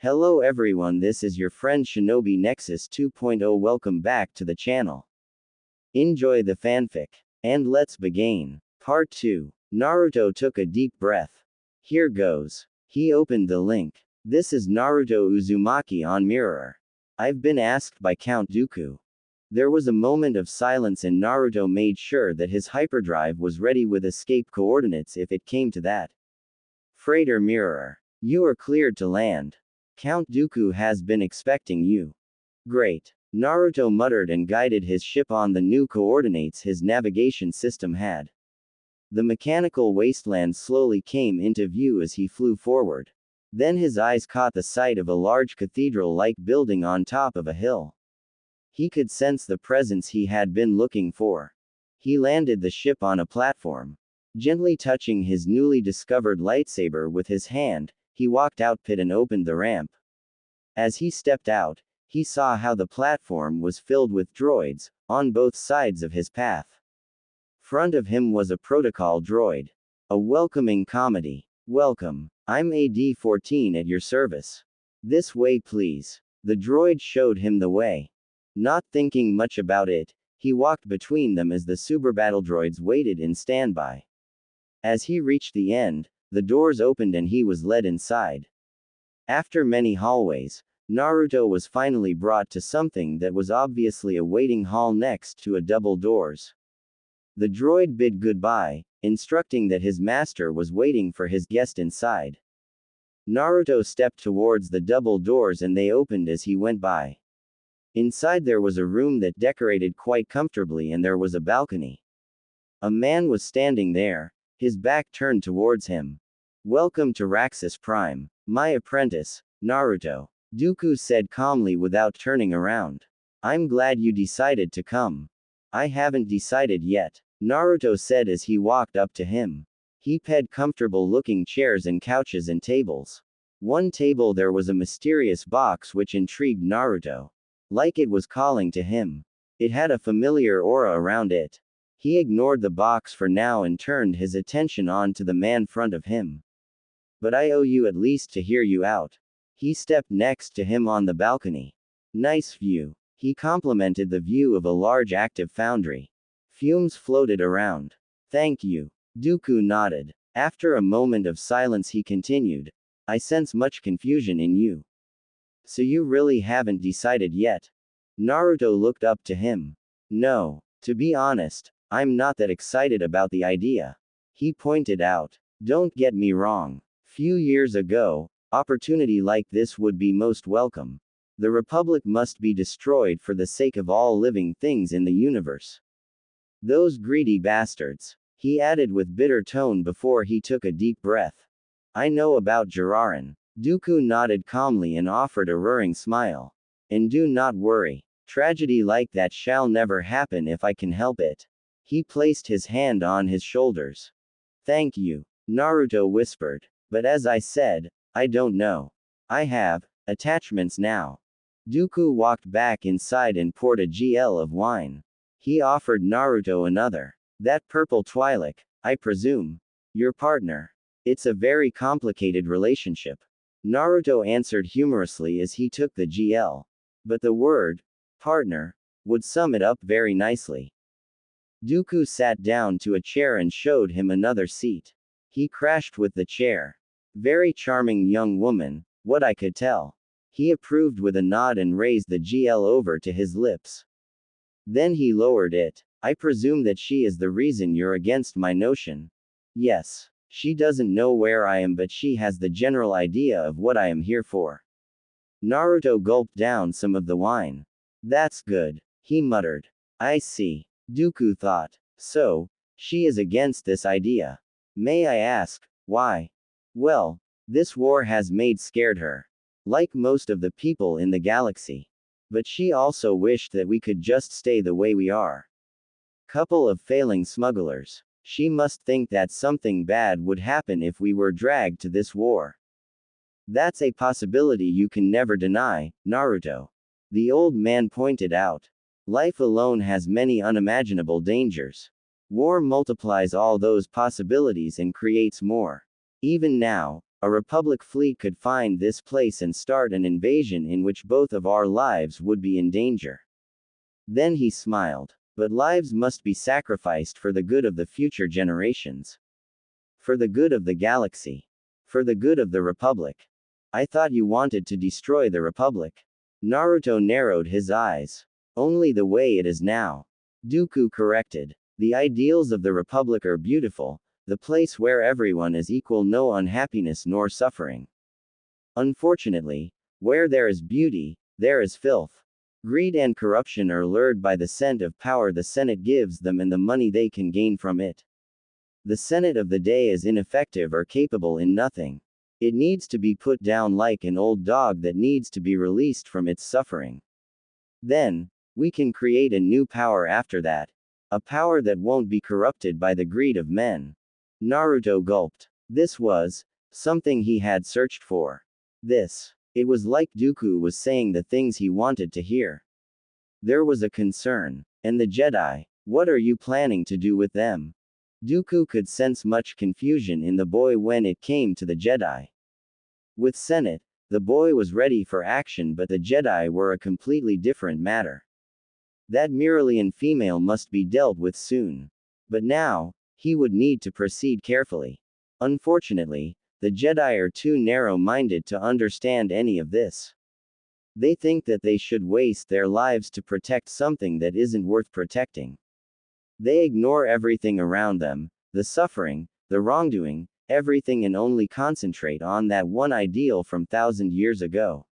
Hello everyone, this is your friend Shinobi Nexus 2.0. Welcome back to the channel. Enjoy the fanfic. And let's begin. Part 2. Naruto took a deep breath. Here goes. He opened the link. This is Naruto Uzumaki on Mirror. I've been asked by Count Dooku. There was a moment of silence and Naruto made sure that his hyperdrive was ready with escape coordinates if it came to that. Freighter Mirror. You are cleared to land. Count Dooku has been expecting you. Great. Naruto muttered and guided his ship on the new coordinates his navigation system had. The mechanical wasteland slowly came into view as he flew forward. Then his eyes caught the sight of a large cathedral-like building on top of a hill. He could sense the presence he had been looking for. He landed the ship on a platform. Gently touching his newly discovered lightsaber with his hand, he walked out pit and opened the ramp. As he stepped out, he saw how the platform was filled with droids, on both sides of his path. Front of him was a protocol droid. A welcoming comedy. Welcome. I'm AD-14 at your service. This way please. The droid showed him the way. Not thinking much about it, he walked between them as the super battle droids waited in standby. As he reached the end, the doors opened and he was led inside. After many hallways, Naruto was finally brought to something that was obviously a waiting hall next to a double doors. The droid bid goodbye, instructing that his master was waiting for his guest inside. Naruto stepped towards the double doors and they opened as he went by. Inside there was a room that decorated quite comfortably and there was a balcony. A man was standing there, his back turned towards him. Welcome to Raxus Prime, my apprentice, Naruto. Dooku said calmly without turning around. I'm glad you decided to come. I haven't decided yet, Naruto said as he walked up to him. He petted comfortable-looking chairs and couches and tables. One table there was a mysterious box which intrigued Naruto. Like it was calling to him. It had a familiar aura around it. He ignored the box for now and turned his attention on to the man front of him. But I owe you at least to hear you out. He stepped next to him on the balcony. Nice view. He complimented the view of a large active foundry. Fumes floated around. Thank you. Dooku nodded. After a moment of silence he continued. I sense much confusion in you. So you really haven't decided yet? Naruto looked up to him. No. To be honest, I'm not that excited about the idea. He pointed out. Don't get me wrong. Few years ago, opportunity like this would be most welcome. The Republic must be destroyed for the sake of all living things in the universe. Those greedy bastards. He added with bitter tone before he took a deep breath. I know about Jiraran. Dooku nodded calmly and offered a roaring smile. And do not worry. Tragedy like that shall never happen if I can help it. He placed his hand on his shoulders. Thank you, Naruto whispered. But as I said, I don't know. I have attachments now. Dooku walked back inside and poured a GL of wine. He offered Naruto another. That purple Twi'lek, I presume. Your partner. It's a very complicated relationship. Naruto answered humorously as he took the GL. But the word, partner, would sum it up very nicely. Dooku sat down to a chair and showed him another seat. He crashed with the chair. Very charming young woman, what I could tell. He approved with a nod and raised the GL over to his lips. Then he lowered it. I presume that she is the reason you're against my notion. Yes. She doesn't know where I am but she has the general idea of what I am here for. Naruto gulped down some of the wine. That's good. He muttered. I see. Dooku thought. So, she is against this idea. May I ask, why? Well, this war has made scared her. Like most of the people in the galaxy. But she also wished that we could just stay the way we are. Couple of failing smugglers. She must think that something bad would happen if we were dragged to this war. That's a possibility you can never deny, Naruto. The old man pointed out. Life alone has many unimaginable dangers. War multiplies all those possibilities and creates more. Even now, A Republic fleet could find this place and start an invasion in which both of our lives would be in danger. Then he smiled. But lives must be sacrificed for the good of the future generations. For the good of the galaxy. For the good of the Republic. I thought you wanted to destroy the Republic. Naruto narrowed his eyes. Only the way it is now. Dooku corrected. The ideals of the Republic are beautiful, the place where everyone is equal, no unhappiness nor suffering. Unfortunately, where there is beauty, there is filth. Greed and corruption are lured by the scent of power the Senate gives them and the money they can gain from it. The Senate of the day is ineffective or capable in nothing. It needs to be put down like an old dog that needs to be released from its suffering. Then, we can create a new power after that. A power that won't be corrupted by the greed of men. Naruto gulped. This was something he had searched for. It was like Dooku was saying the things he wanted to hear. There was a concern. And the Jedi, what are you planning to do with them? Dooku could sense much confusion in the boy when it came to the Jedi. With Senate, the boy was ready for action, but the Jedi were a completely different matter. That Myralian female must be dealt with soon. But now, he would need to proceed carefully. Unfortunately, the Jedi are too narrow-minded to understand any of this. They think that they should waste their lives to protect something that isn't worth protecting. They ignore everything around them, the suffering, the wrongdoing, everything, and only concentrate on that one ideal from 1,000 years ago.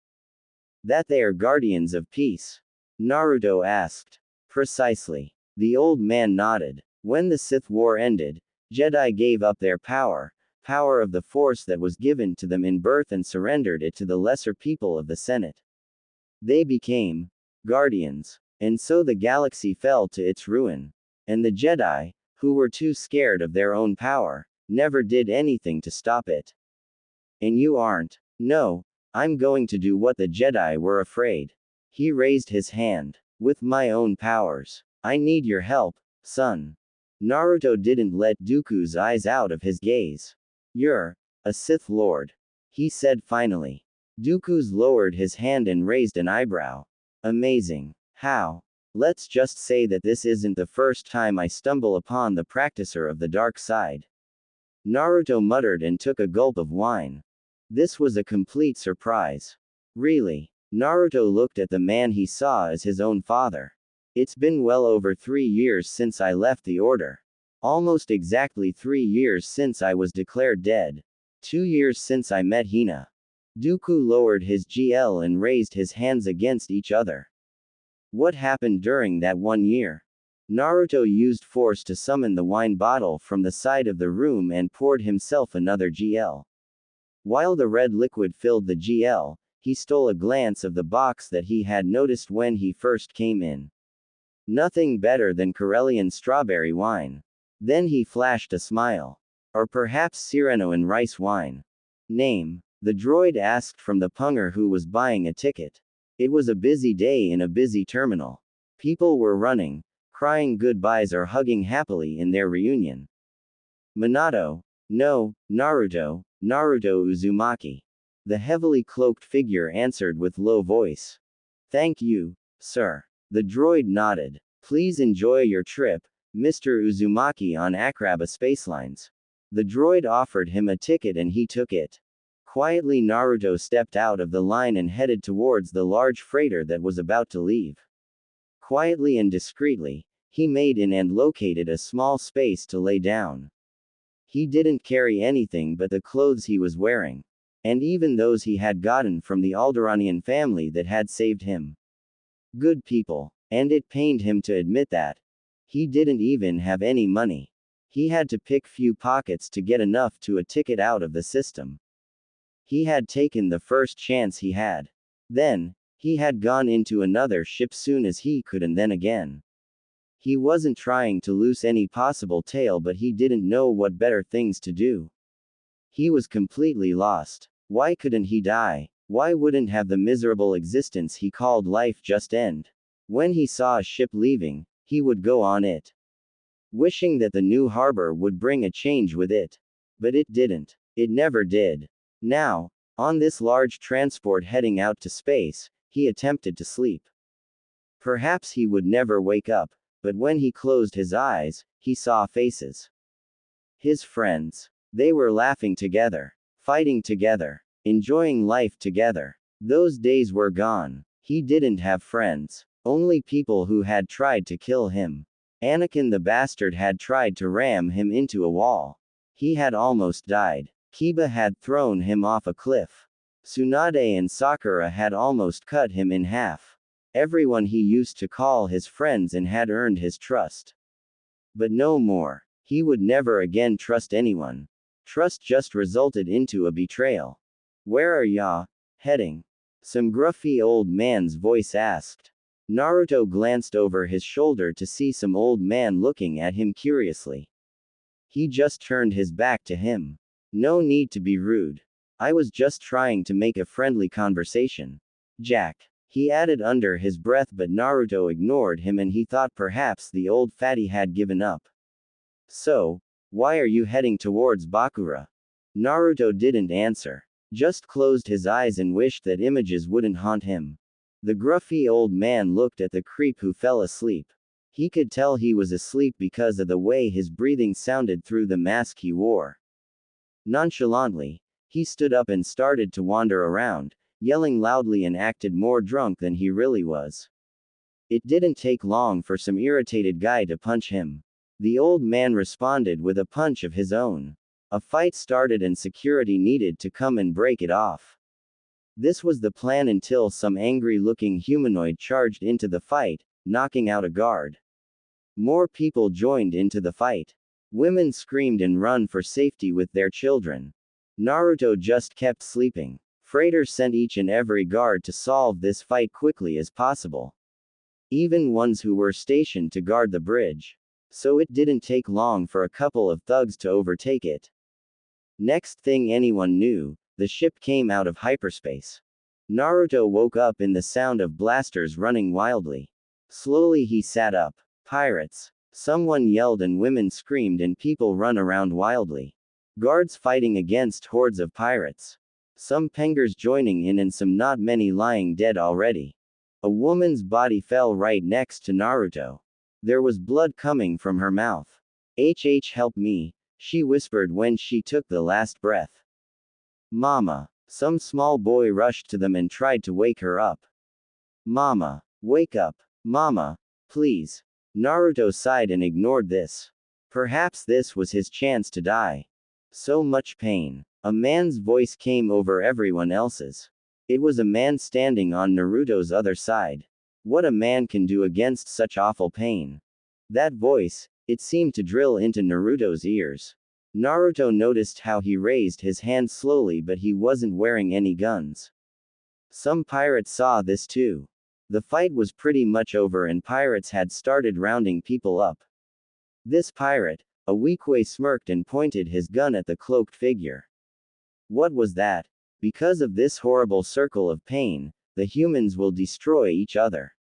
That they are guardians of peace? Naruto asked. Precisely. The old man nodded. When the Sith War ended, Jedi gave up their power of the Force that was given to them in birth, and surrendered it to the lesser people of the Senate. They became guardians. And so the galaxy fell to its ruin. And the Jedi, who were too scared of their own power, never did anything to stop it. And you aren't? No, I'm going to do what the Jedi were afraid. He raised his hand. With my own powers. I need your help, son. Naruto didn't let Dooku's eyes out of his gaze. You're a Sith Lord, he said finally. Dooku's lowered his hand and raised an eyebrow. Amazing. How? Let's just say that this isn't the first time I stumble upon the practicer of the dark side. Naruto muttered and took a gulp of wine. This was a complete surprise. Really? Naruto looked at the man he saw as his own father. It's been well over 3 years since I left the Order. Almost exactly 3 years since I was declared dead. 2 years since I met Hina. Dooku lowered his GL and raised his hands against each other. What happened during that 1 year? Naruto used force to summon the wine bottle from the side of the room and poured himself another GL. While the red liquid filled the GL, he stole a glance of the box that he had noticed when he first came in. Nothing better than Corellian strawberry wine. Then he flashed a smile. Or perhaps Sereno and rice wine. Name? The droid asked from the punger who was buying a ticket. It was a busy day in a busy terminal. People were running, crying goodbyes or hugging happily in their reunion. Minato? No, Naruto Uzumaki. The heavily cloaked figure answered with low voice. Thank you, sir. The droid nodded. Please enjoy your trip, Mr. Uzumaki on Akraba Spacelines. The droid offered him a ticket and he took it. Quietly Naruto stepped out of the line and headed towards the large freighter that was about to leave. Quietly and discreetly, he made in and located a small space to lay down. He didn't carry anything but the clothes he was wearing. And even those he had gotten from the Alderanian family that had saved him. Good people. And it pained him to admit that. He didn't even have any money. He had to pick few pockets to get enough to a ticket out of the system. He had taken the first chance he had. Then, he had gone into another ship soon as he could, and then again. He wasn't trying to loose any possible tail, but he didn't know what better things to do. He was completely lost. Why couldn't he die? Why wouldn't have the miserable existence he called life just end? When he saw a ship leaving, he would go on it. Wishing that the new harbor would bring a change with it. But it didn't. It never did. Now, on this large transport heading out to space, he attempted to sleep. Perhaps he would never wake up, but when he closed his eyes, he saw faces. His friends. They were laughing together, fighting together, enjoying life together. Those days were gone. He didn't have friends, only people who had tried to kill him. Anakin the bastard had tried to ram him into a wall. He had almost died. Kiba had thrown him off a cliff. Tsunade and Sakura had almost cut him in half. Everyone he used to call his friends and had earned his trust. But no more. He would never again trust anyone. Trust just resulted into a betrayal. Where are ya heading? Some gruffy old man's voice asked. Naruto glanced over his shoulder to see some old man looking at him curiously. He just turned his back to him. No need to be rude. I was just trying to make a friendly conversation. Jack. He added under his breath, but Naruto ignored him and he thought perhaps the old fatty had given up. So, why are you heading towards Bakura? Naruto didn't answer. Just closed his eyes and wished that images wouldn't haunt him. The gruffy old man looked at the creep who fell asleep. He could tell he was asleep because of the way his breathing sounded through the mask he wore. Nonchalantly, he stood up and started to wander around, yelling loudly and acted more drunk than he really was. It didn't take long for some irritated guy to punch him. The old man responded with a punch of his own. A fight started and security needed to come and break it off. This was the plan until some angry-looking humanoid charged into the fight, knocking out a guard. More people joined into the fight. Women screamed and run for safety with their children. Naruto just kept sleeping. Freighters sent each and every guard to solve this fight quickly as possible. Even ones who were stationed to guard the bridge. So it didn't take long for a couple of thugs to overtake it. Next thing anyone knew, the ship came out of hyperspace. Naruto woke up in the sound of blasters running wildly. Slowly he sat up. Pirates. Someone yelled and women screamed and people run around wildly. Guards fighting against hordes of pirates. Some pengers joining in and some not many lying dead already. A woman's body fell right next to Naruto. There was blood coming from her mouth. Help me, she whispered when she took the last breath. Mama. Some small boy rushed to them and tried to wake her up. Mama. Wake up. Mama. Please. Naruto sighed and ignored this. Perhaps this was his chance to die. So much pain. A man's voice came over everyone else's. It was a man standing on Naruto's other side. What a man can do against such awful pain. That voice, it seemed to drill into Naruto's ears. Naruto noticed how he raised his hand slowly, but he wasn't wearing any guns. Some pirates saw this too. The fight was pretty much over and pirates had started rounding people up. This pirate, a weakway, smirked and pointed his gun at the cloaked figure. What was that? Because of this horrible circle of pain, the humans will destroy each other.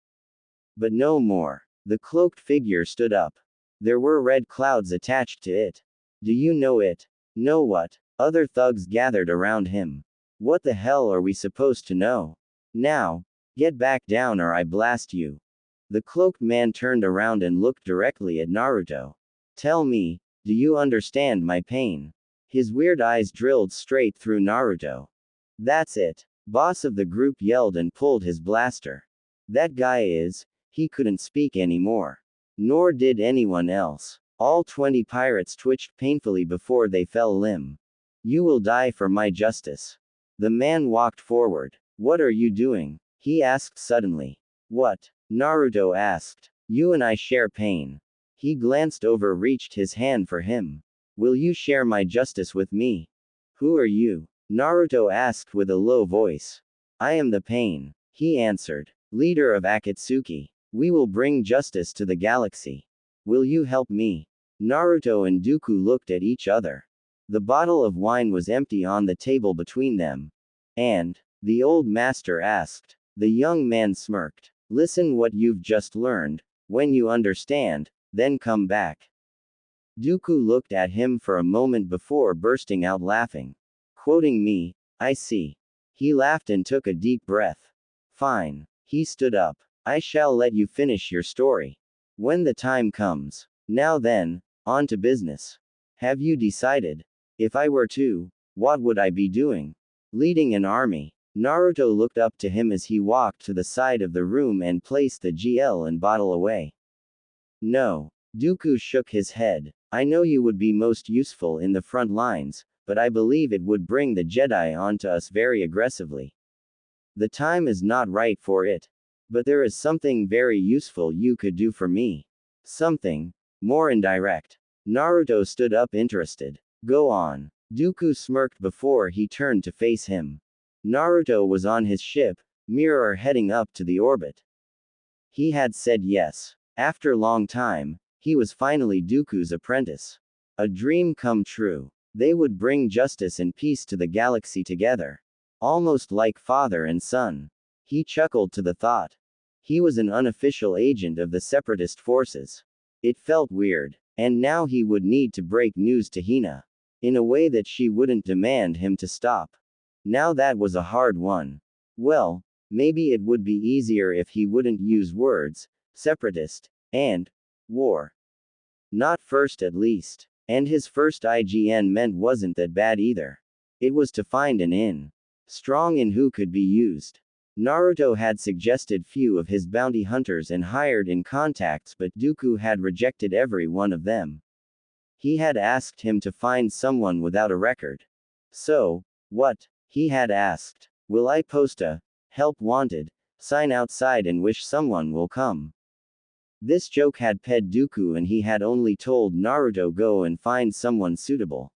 But no more. The cloaked figure stood up. There were red clouds attached to it. Do you know it? Know what? Other thugs gathered around him. What the hell are we supposed to know? Now, get back down or I blast you. The cloaked man turned around and looked directly at Naruto. Tell me, do you understand my pain? His weird eyes drilled straight through Naruto. That's it. Boss of the group yelled and pulled his blaster. That guy is. He couldn't speak anymore. Nor did anyone else. All 20 pirates twitched painfully before they fell limp. You will die for my justice. The man walked forward. What are you doing? He asked suddenly. What? Naruto asked. You and I share pain. He glanced over, reached his hand for him. Will you share my justice with me? Who are you? Naruto asked with a low voice. I am the pain. He answered. Leader of Akatsuki. We will bring justice to the galaxy. Will you help me? Naruto and Dooku looked at each other. The bottle of wine was empty on the table between them. And, the old master asked. The young man smirked. Listen what you've just learned. When you understand, then come back. Dooku looked at him for a moment before bursting out laughing. Quoting me, I see. He laughed and took a deep breath. Fine. He stood up. I shall let you finish your story. When the time comes. Now then, on to business. Have you decided? If I were to, what would I be doing? Leading an army. Naruto looked up to him as he walked to the side of the room and placed the GL and bottle away. No. Dooku shook his head. I know you would be most useful in the front lines, but I believe it would bring the Jedi onto us very aggressively. The time is not right for it. But there is something very useful you could do for me. Something more indirect. Naruto stood up interested. Go on. Dooku smirked before he turned to face him. Naruto was on his ship, mirror heading up to the orbit. He had said yes. After long time, he was finally Dooku's apprentice. A dream come true. They would bring justice and peace to the galaxy together. Almost like father and son. He chuckled to the thought. He was an unofficial agent of the separatist forces. It felt weird. And now he would need to break news to Hina. In a way that she wouldn't demand him to stop. Now that was a hard one. Well, maybe it would be easier if he wouldn't use words, separatist, and war. Not first at least. And his first IGN meant wasn't that bad either. It was to find an in. Strong in who could be used. Naruto had suggested few of his bounty hunters and hired in contacts, but Dooku had rejected every one of them. He had asked him to find someone without a record. So, what? He had asked. Will I post a help wanted sign outside and wish someone will come? This joke had ped Dooku and he had only told Naruto go and find someone suitable.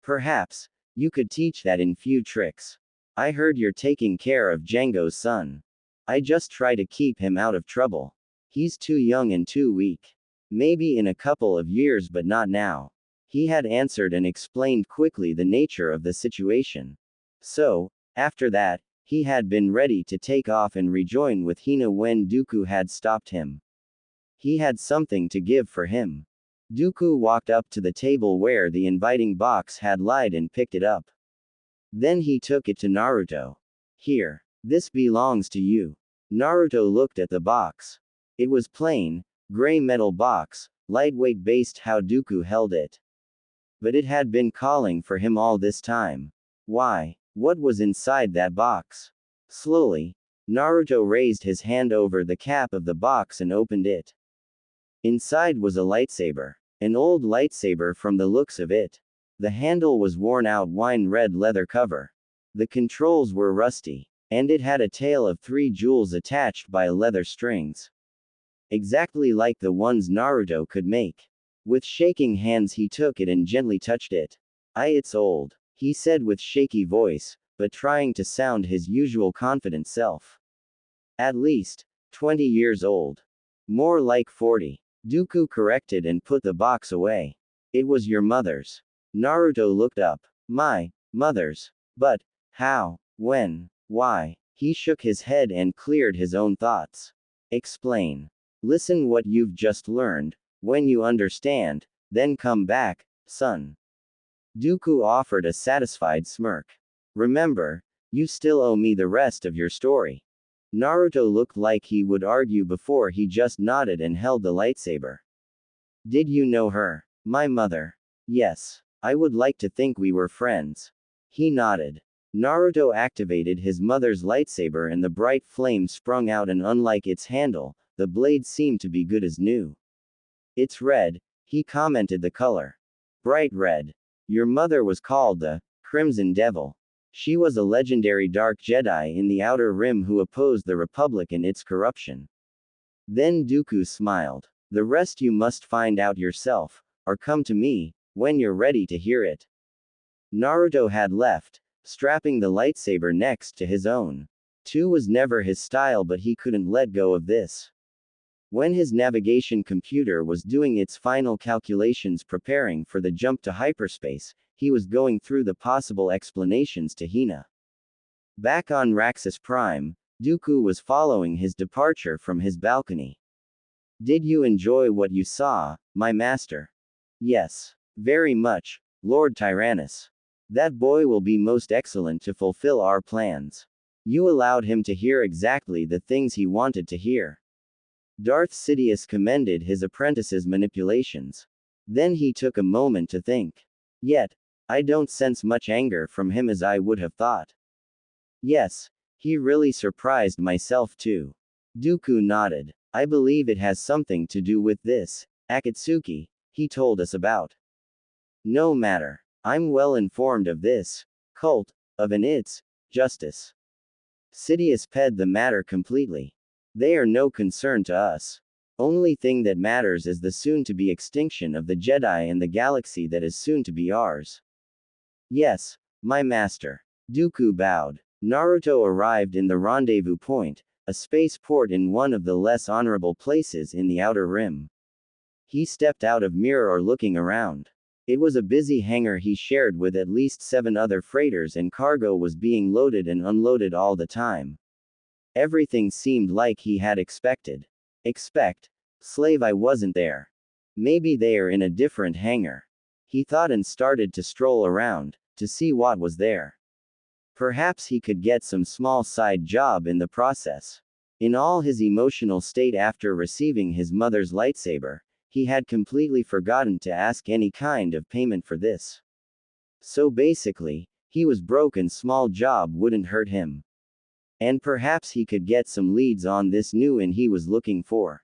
Perhaps, you could teach that in few tricks. I heard you're taking care of Django's son. I just try to keep him out of trouble. He's too young and too weak. Maybe in a couple of years but not now. He had answered and explained quickly the nature of the situation. So, after that, he had been ready to take off and rejoin with Hina when Dooku had stopped him. He had something to give for him. Dooku walked up to the table where the inviting box had lied and picked it up. Then he took it to Naruto. Here. This belongs to you. Naruto looked at the box. It was plain, gray metal box, lightweight based how Dooku held it. But it had been calling for him all this time. Why? What was inside that box? Slowly, Naruto raised his hand over the cap of the box and opened it. Inside was a lightsaber. An old lightsaber from the looks of it. The handle was worn out wine red leather cover. The controls were rusty. And it had a tail of 3 jewels attached by leather strings. Exactly like the ones Naruto could make. With shaking hands he took it and gently touched it. It's old, he said with shaky voice, but trying to sound his usual confident self. At least 20 years old. More like 40. Dooku corrected and put the box away. It was your mother's. Naruto looked up. My mother's. But how? When? Why? He shook his head and cleared his own thoughts. Explain. Listen what you've just learned. When you understand, then come back, son. Dooku offered a satisfied smirk. Remember, you still owe me the rest of your story. Naruto looked like he would argue before he just nodded and held the lightsaber. Did you know her? My mother. Yes. I would like to think we were friends. He nodded. Naruto activated his mother's lightsaber and the bright flame sprung out, and unlike its handle, the blade seemed to be good as new. It's red, he commented the color. Bright red. Your mother was called the Crimson Devil. She was a legendary dark Jedi in the Outer Rim who opposed the Republic and its corruption. Then Dooku smiled. The rest you must find out yourself, or come to me, when you're ready to hear it. Naruto had left, strapping the lightsaber next to his own. 2 was never his style, but he couldn't let go of this. When his navigation computer was doing its final calculations preparing for the jump to hyperspace, he was going through the possible explanations to Hina. Back on Raxus Prime, Dooku was following his departure from his balcony. Did you enjoy what you saw, my master? Yes. Very much, Lord Tyrannus. That boy will be most excellent to fulfill our plans. You allowed him to hear exactly the things he wanted to hear. Darth Sidious commended his apprentice's manipulations. Then he took a moment to think. Yet, I don't sense much anger from him as I would have thought. Yes, he really surprised myself too. Dooku nodded. I believe it has something to do with this Akatsuki he told us about. No matter. I'm well informed of this cult of an its justice. Sidious ped the matter completely. They are no concern to us. Only thing that matters is the soon-to-be extinction of the Jedi and the galaxy that is soon to be ours. Yes, my master. Dooku bowed. Naruto arrived in the rendezvous point, a spaceport in one of the less honorable places in the Outer Rim. He stepped out of mirror looking around. It was a busy hangar he shared with at least 7 other freighters, and cargo was being loaded and unloaded all the time. Everything seemed like he had expected. Slave, I wasn't there. Maybe they are in a different hangar. He thought and started to stroll around, to see what was there. Perhaps he could get some small side job in the process. In all his emotional state after receiving his mother's lightsaber, he had completely forgotten to ask any kind of payment for this. So basically, he was broke and small job wouldn't hurt him. And perhaps he could get some leads on this new inn he was looking for.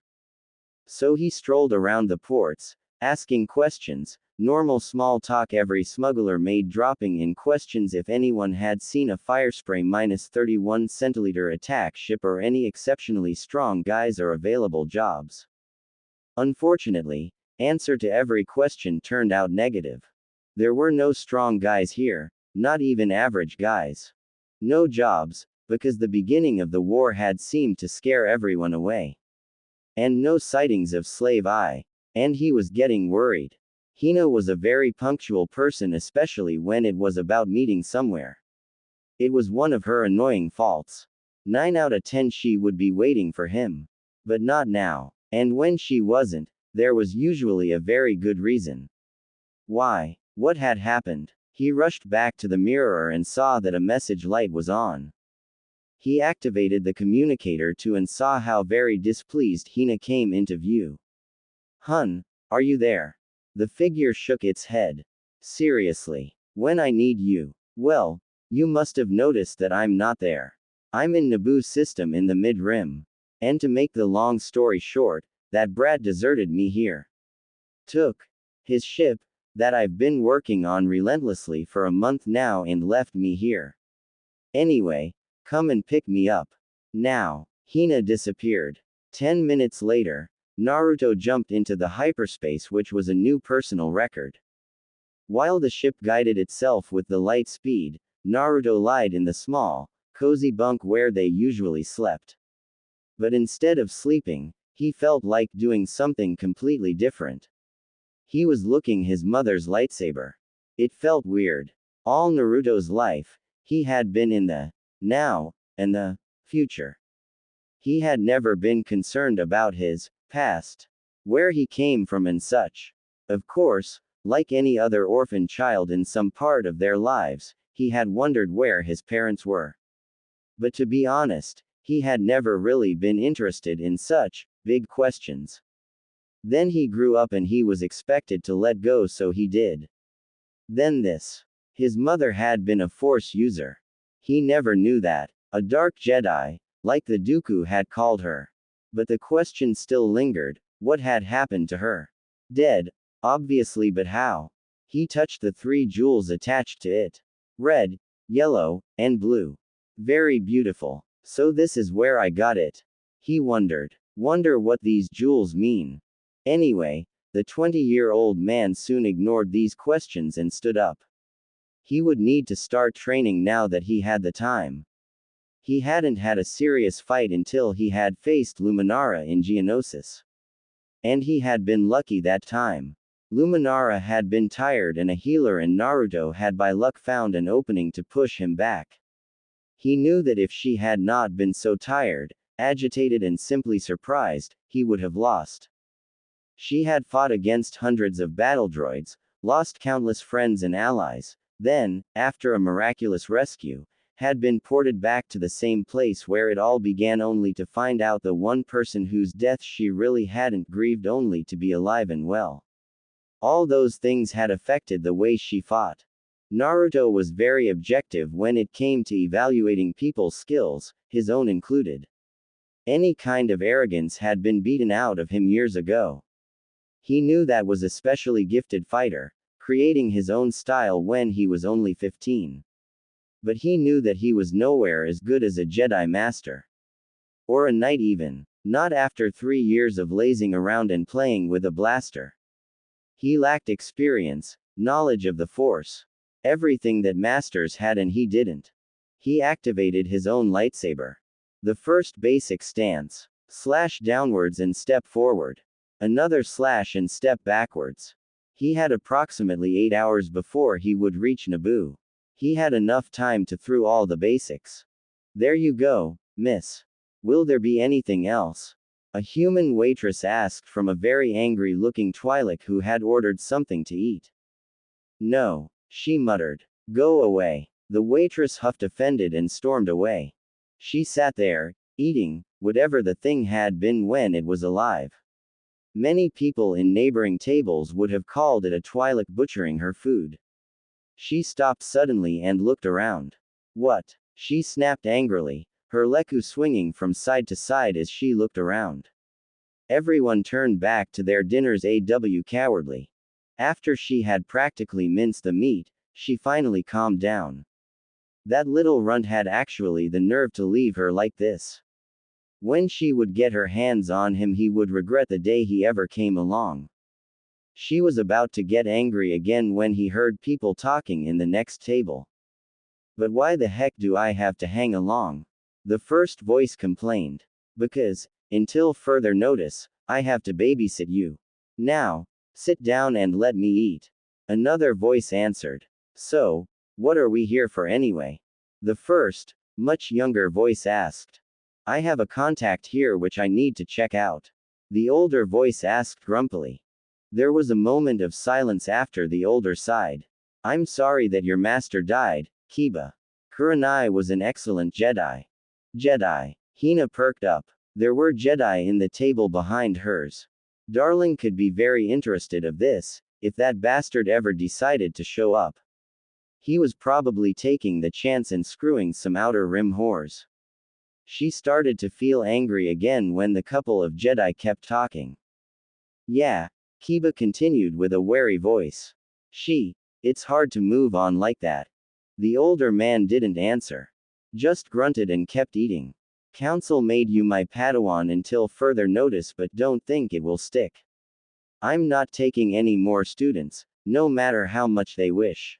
So he strolled around the ports, asking questions, normal small talk every smuggler made, dropping in questions if anyone had seen a firespray -31 centiliter attack ship or any exceptionally strong guys or available jobs. Unfortunately, answer to every question turned out negative. There were no strong guys here, not even average guys. No jobs, because the beginning of the war had seemed to scare everyone away. And no sightings of Slave Eye. And he was getting worried. Hina was a very punctual person, especially when it was about meeting somewhere. It was one of her annoying faults. 9 out of 10 she would be waiting for him. But not now. And when she wasn't, there was usually a very good reason. Why? What had happened? He rushed back to the mirror and saw that a message light was on. He activated the communicator and saw how very displeased Hina came into view. Hun, are you there? The figure shook its head. Seriously? When I need you? Well, you must have noticed that I'm not there. I'm in Naboo's system in the mid-rim. And to make the long story short, that brat deserted me here. Took his ship, that I've been working on relentlessly for a month now, and left me here. Anyway, come and pick me up. Now. Hina disappeared. 10 minutes later, Naruto jumped into the hyperspace, which was a new personal record. While the ship guided itself with the light speed, Naruto lied in the small, cozy bunk where they usually slept. But instead of sleeping, he felt like doing something completely different. He was looking his mother's lightsaber. It felt weird. All Naruto's life, he had been in the now and the future. He had never been concerned about his past, where he came from and such. Of course, like any other orphan child in some part of their lives, he had wondered where his parents were. But to be honest, he had never really been interested in such big questions. Then he grew up and he was expected to let go, so he did. Then this. His mother had been a Force user. He never knew that. A dark Jedi, like the Dooku had called her. But the question still lingered, what had happened to her? Dead, obviously, but how? He touched the 3 jewels attached to it. Red, yellow, and blue. Very beautiful. So this is where I got it. He wondered. Wonder what these jewels mean. Anyway, the 20-year-old man soon ignored these questions and stood up. He would need to start training now that he had the time. He hadn't had a serious fight until he had faced Luminara in Geonosis. And he had been lucky that time. Luminara had been tired and a healer, and Naruto had by luck found an opening to push him back. He knew that if she had not been so tired, agitated, and simply surprised, he would have lost. She had fought against hundreds of battle droids, lost countless friends and allies, Then, after a miraculous rescue, had been ported back to the same place where it all began, only to find out the one person whose death she really hadn't grieved only to be alive and well. All those things had affected the way she fought. Naruto was very objective when it came to evaluating people's skills, his own included. Any kind of arrogance had been beaten out of him years ago. He knew that was a specially gifted fighter, creating his own style when he was only 15. But he knew that he was nowhere as good as a Jedi Master. Or a knight even. Not after 3 years of lazing around and playing with a blaster. He lacked experience, knowledge of the Force. Everything that Masters had and he didn't. He activated his own lightsaber. The first basic stance. Slash downwards and step forward. Another slash and step backwards. He had approximately 8 hours before he would reach Naboo. He had enough time to through all the basics. There you go, miss. Will there be anything else? A human waitress asked from a very angry-looking Twi'lek who had ordered something to eat. No, she muttered. Go away. The waitress huffed offended and stormed away. She sat there, eating, whatever the thing had been when it was alive. Many people in neighboring tables would have called it a Twi'lek butchering her food. She stopped suddenly and looked around. What? She snapped angrily, her leku swinging from side to side as she looked around. Everyone turned back to their dinners cowardly. After she had practically minced the meat, she finally calmed down. That little runt had actually the nerve to leave her like this. When she would get her hands on him, he would regret the day he ever came along. She was about to get angry again when he heard people talking in the next table. But why the heck do I have to hang along? The first voice complained. Because, until further notice, I have to babysit you. Now, sit down and let me eat. Another voice answered. So, what are we here for anyway? The first, much younger voice asked. I have a contact here which I need to check out. The older voice asked grumpily. There was a moment of silence after the older sighed. I'm sorry that your master died, Kiba. Kurenai was an excellent Jedi. Jedi. Hina perked up. There were Jedi in the table behind hers. Darling could be very interested of this, if that bastard ever decided to show up. He was probably taking the chance and screwing some outer rim whores. She started to feel angry again when the couple of Jedi kept talking. Yeah, Kiba continued with a wary voice. It's hard to move on like that. The older man didn't answer. Just grunted and kept eating. Council made you my Padawan until further notice, but don't think it will stick. I'm not taking any more students, no matter how much they wish.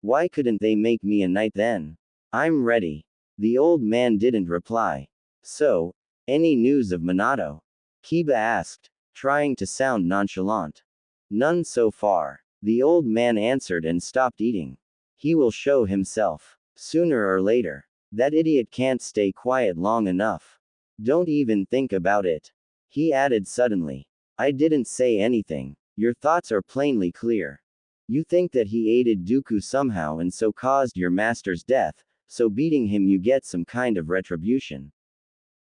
Why couldn't they make me a knight then? I'm ready. The old man didn't reply. So, any news of Minato? Kiba asked, trying to sound nonchalant. None so far. The old man answered and stopped eating. He will show himself. Sooner or later. That idiot can't stay quiet long enough. Don't even think about it. He added suddenly. I didn't say anything. Your thoughts are plainly clear. You think that he aided Dooku somehow and so caused your master's death, so beating him you get some kind of retribution.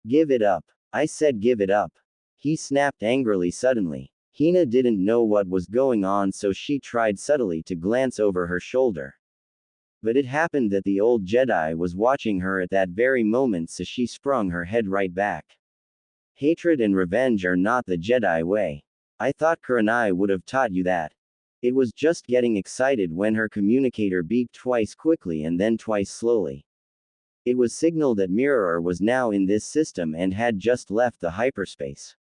Give it up. I said give it up. He snapped angrily suddenly. Hina didn't know what was going on, so she tried subtly to glance over her shoulder. But it happened that the old Jedi was watching her at that very moment, so she sprung her head right back. Hatred and revenge are not the Jedi way. I thought Kurenai would have taught you that. It was just getting excited when her communicator beeped twice quickly and then twice slowly. It was signal that Mirror was now in this system and had just left the hyperspace.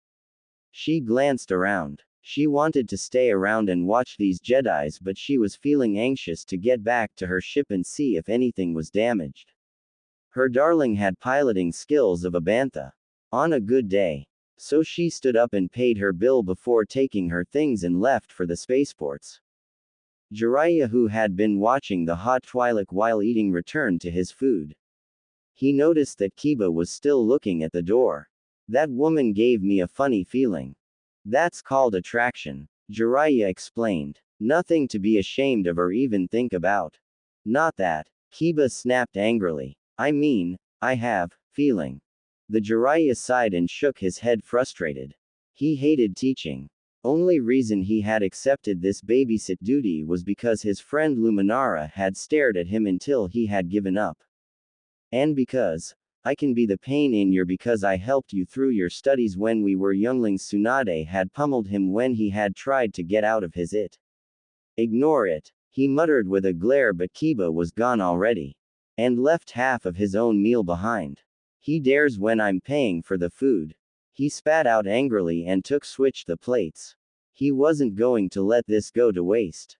She glanced around. She wanted to stay around and watch these Jedis, but she was feeling anxious to get back to her ship and see if anything was damaged. Her darling had piloting skills of a bantha. On a good day. So she stood up and paid her bill before taking her things and left for the spaceports. Jiraiya, who had been watching the hot Twi'lek while eating, returned to his food. He noticed that Kiba was still looking at the door. That woman gave me a funny feeling. That's called attraction, Jiraiya explained. Nothing to be ashamed of or even think about. Not that. Kiba snapped angrily. I mean, I have, feeling. The Jiraiya sighed and shook his head frustrated. He hated teaching. Only reason he had accepted this babysit duty was because his friend Luminara had stared at him until he had given up. And because, I can be the pain in your because I helped you through your studies when we were younglings. Tsunade had pummeled him when he had tried to get out of his it. Ignore it, he muttered with a glare, but Kiba was gone already. And left half of his own meal behind. He dares when I'm paying for the food. He spat out angrily and switched the plates. He wasn't going to let this go to waste.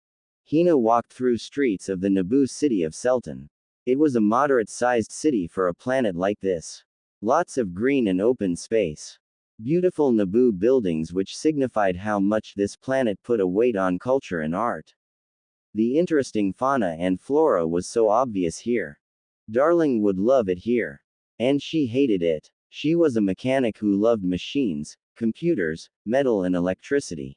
Hina walked through streets of the Naboo city of Selton. It was a moderate-sized city for a planet like this. Lots of green and open space. Beautiful Naboo buildings which signified how much this planet put a weight on culture and art. The interesting fauna and flora was so obvious here. Darling would love it here. And she hated it. She was a mechanic who loved machines, computers, metal and electricity.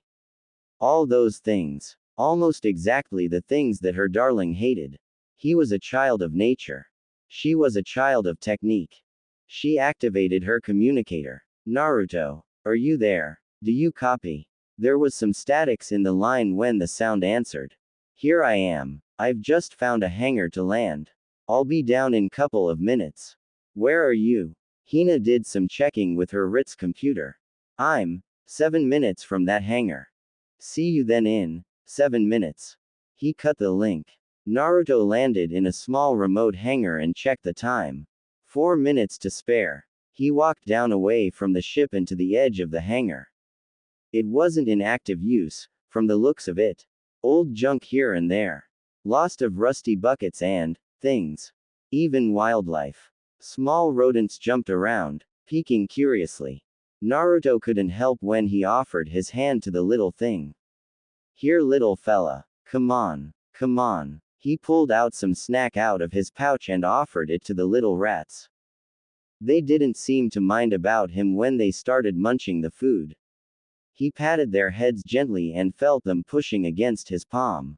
All those things. Almost exactly the things that her darling hated. He was a child of nature. She was a child of technique. She activated her communicator. Naruto, are you there? Do you copy? There was some statics in the line when the sound answered. Here I am. I've just found a hangar to land. I'll be down in couple of minutes. Where are you? Hina did some checking with her Ritz computer. I'm 7 minutes from that hangar. See you then in 7 minutes. He cut the link. Naruto landed in a small remote hangar and checked the time. 4 minutes to spare. He walked down away from the ship and to the edge of the hangar. It wasn't in active use, from the looks of it. Old junk here and there. Lost of rusty buckets and things. Even wildlife. Small rodents jumped around, peeking curiously. Naruto couldn't help when he offered his hand to the little thing. Here little fella. Come on. Come on. He pulled out some snack out of his pouch and offered it to the little rats. They didn't seem to mind about him when they started munching the food. He patted their heads gently and felt them pushing against his palm.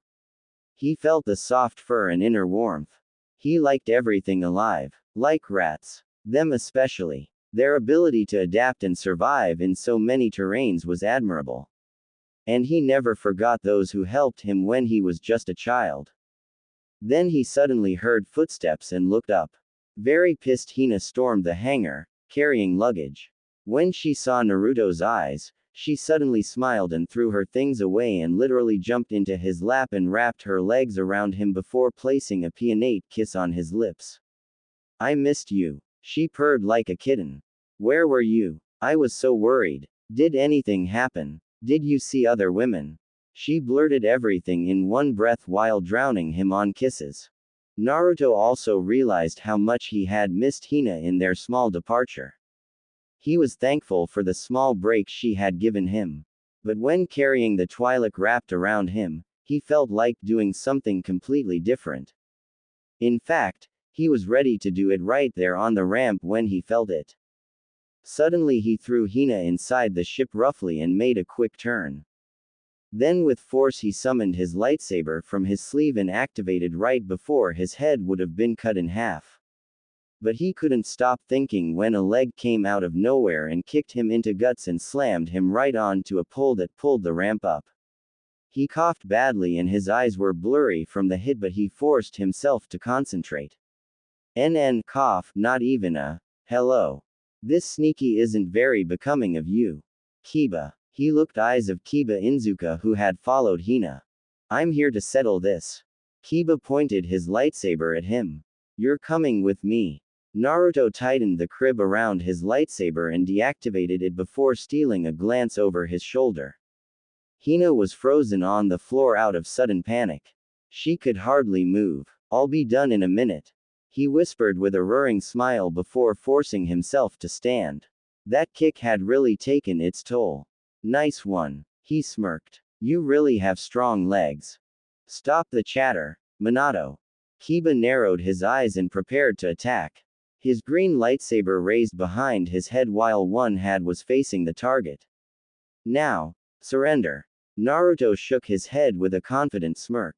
He felt the soft fur and inner warmth. He liked everything alive. Like rats. Them especially. Their ability to adapt and survive in so many terrains was admirable. And he never forgot those who helped him when he was just a child. Then he suddenly heard footsteps and looked up. Very pissed, Hina stormed the hangar, carrying luggage. When she saw Naruto's eyes, she suddenly smiled and threw her things away and literally jumped into his lap and wrapped her legs around him before placing a peonate kiss on his lips. I missed you. She purred like a kitten. Where were you? I was so worried. Did anything happen? Did you see other women? She blurted everything in one breath while drowning him on kisses. Naruto also realized how much he had missed Hina in their small departure. He was thankful for the small break she had given him. But when carrying the Twi'lek wrapped around him, he felt like doing something completely different. In fact, he was ready to do it right there on the ramp when he felt it. Suddenly he threw Hina inside the ship roughly and made a quick turn. Then with force he summoned his lightsaber from his sleeve and activated right before his head would have been cut in half. But he couldn't stop thinking when a leg came out of nowhere and kicked him into guts and slammed him right onto a pole that pulled the ramp up. He coughed badly and his eyes were blurry from the hit, but he forced himself to concentrate. Cough, not even a hello. This sneaky isn't very becoming of you. Kiba. He looked eyes of Kiba Inzuka who had followed Hina. I'm here to settle this. Kiba pointed his lightsaber at him. You're coming with me. Naruto tightened the crib around his lightsaber and deactivated it before stealing a glance over his shoulder. Hina was frozen on the floor out of sudden panic. She could hardly move. I'll be done in a minute. He whispered with a roaring smile before forcing himself to stand. That kick had really taken its toll. Nice one. He smirked. You really have strong legs. Stop the chatter, Minato. Kiba narrowed his eyes and prepared to attack. His green lightsaber raised behind his head while one hand was facing the target. Now, surrender. Naruto shook his head with a confident smirk.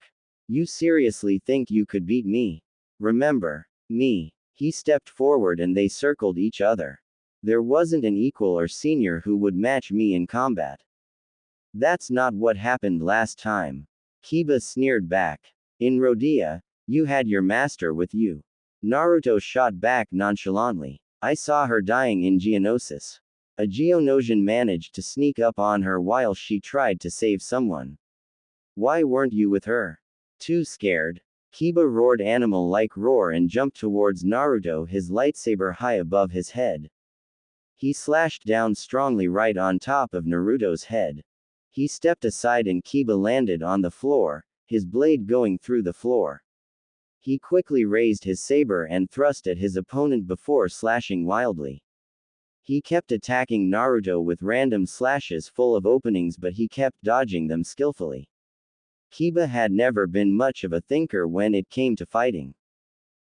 You seriously think you could beat me? Remember, me. He stepped forward and they circled each other. There wasn't an equal or senior who would match me in combat. That's not what happened last time. Kiba sneered back. In Rodea, you had your master with you. Naruto shot back nonchalantly. I saw her dying in Geonosis. A Geonosian managed to sneak up on her while she tried to save someone. Why weren't you with her? Too scared. Kiba roared animal-like roar and jumped towards Naruto, his lightsaber high above his head. He slashed down strongly right on top of Naruto's head. He stepped aside and Kiba landed on the floor, his blade going through the floor. He quickly raised his saber and thrust at his opponent before slashing wildly. He kept attacking Naruto with random slashes full of openings, but he kept dodging them skillfully. Kiba had never been much of a thinker when it came to fighting.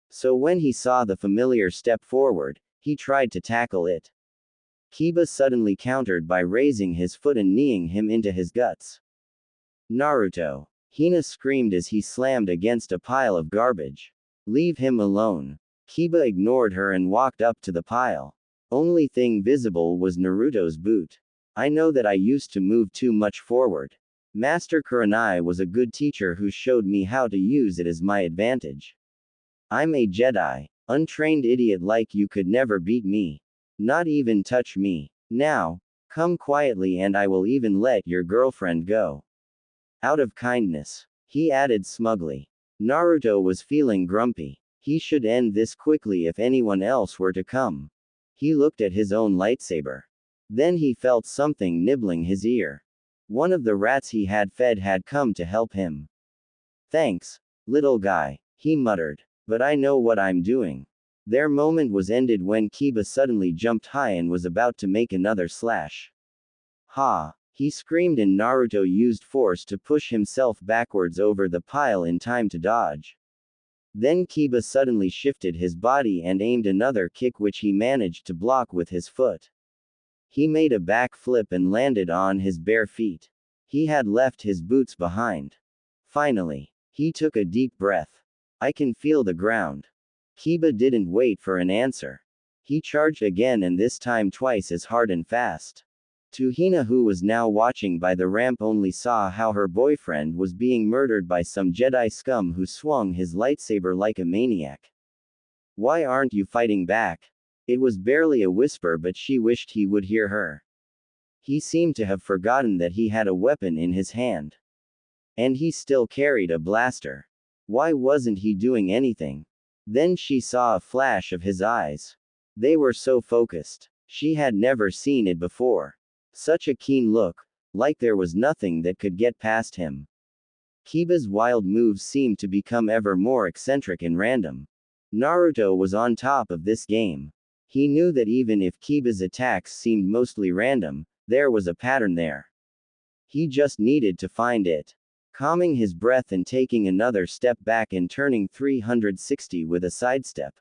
So when he saw the familiar step forward, he tried to tackle it. Kiba suddenly countered by raising his foot and kneeing him into his guts. Naruto. Hina screamed as he slammed against a pile of garbage. Leave him alone. Kiba ignored her and walked up to the pile. Only thing visible was Naruto's boot. I know that I used to move too much forward. Master Kurenai was a good teacher who showed me how to use it as my advantage. I'm a Jedi. Untrained idiot like you could never beat me. Not even touch me. Now, come quietly and I will even let your girlfriend go. Out of kindness. He added smugly. Naruto was feeling grumpy. He should end this quickly if anyone else were to come. He looked at his own lightsaber. Then he felt something nibbling his ear. One of the rats he had fed had come to help him. Thanks, little guy, he muttered. But I know what I'm doing. Their moment was ended when Kiba suddenly jumped high and was about to make another slash. Ha! He screamed and Naruto used force to push himself backwards over the pile in time to dodge. Then Kiba suddenly shifted his body and aimed another kick which he managed to block with his foot. He made a back flip and landed on his bare feet. He had left his boots behind. Finally, he took a deep breath. I can feel the ground. Kiba didn't wait for an answer. He charged again and this time twice as hard and fast. Hina, who was now watching by the ramp, only saw how her boyfriend was being murdered by some Jedi scum who swung his lightsaber like a maniac. Why aren't you fighting back? It was barely a whisper, but she wished he would hear her. He seemed to have forgotten that he had a weapon in his hand. And he still carried a blaster. Why wasn't he doing anything? Then she saw a flash of his eyes. They were so focused. She had never seen it before. Such a keen look, like there was nothing that could get past him. Kiba's wild moves seemed to become ever more eccentric and random. Naruto was on top of this game. He knew that even if Kiba's attacks seemed mostly random, there was a pattern there. He just needed to find it. Calming his breath and taking another step back and turning 360 with a sidestep.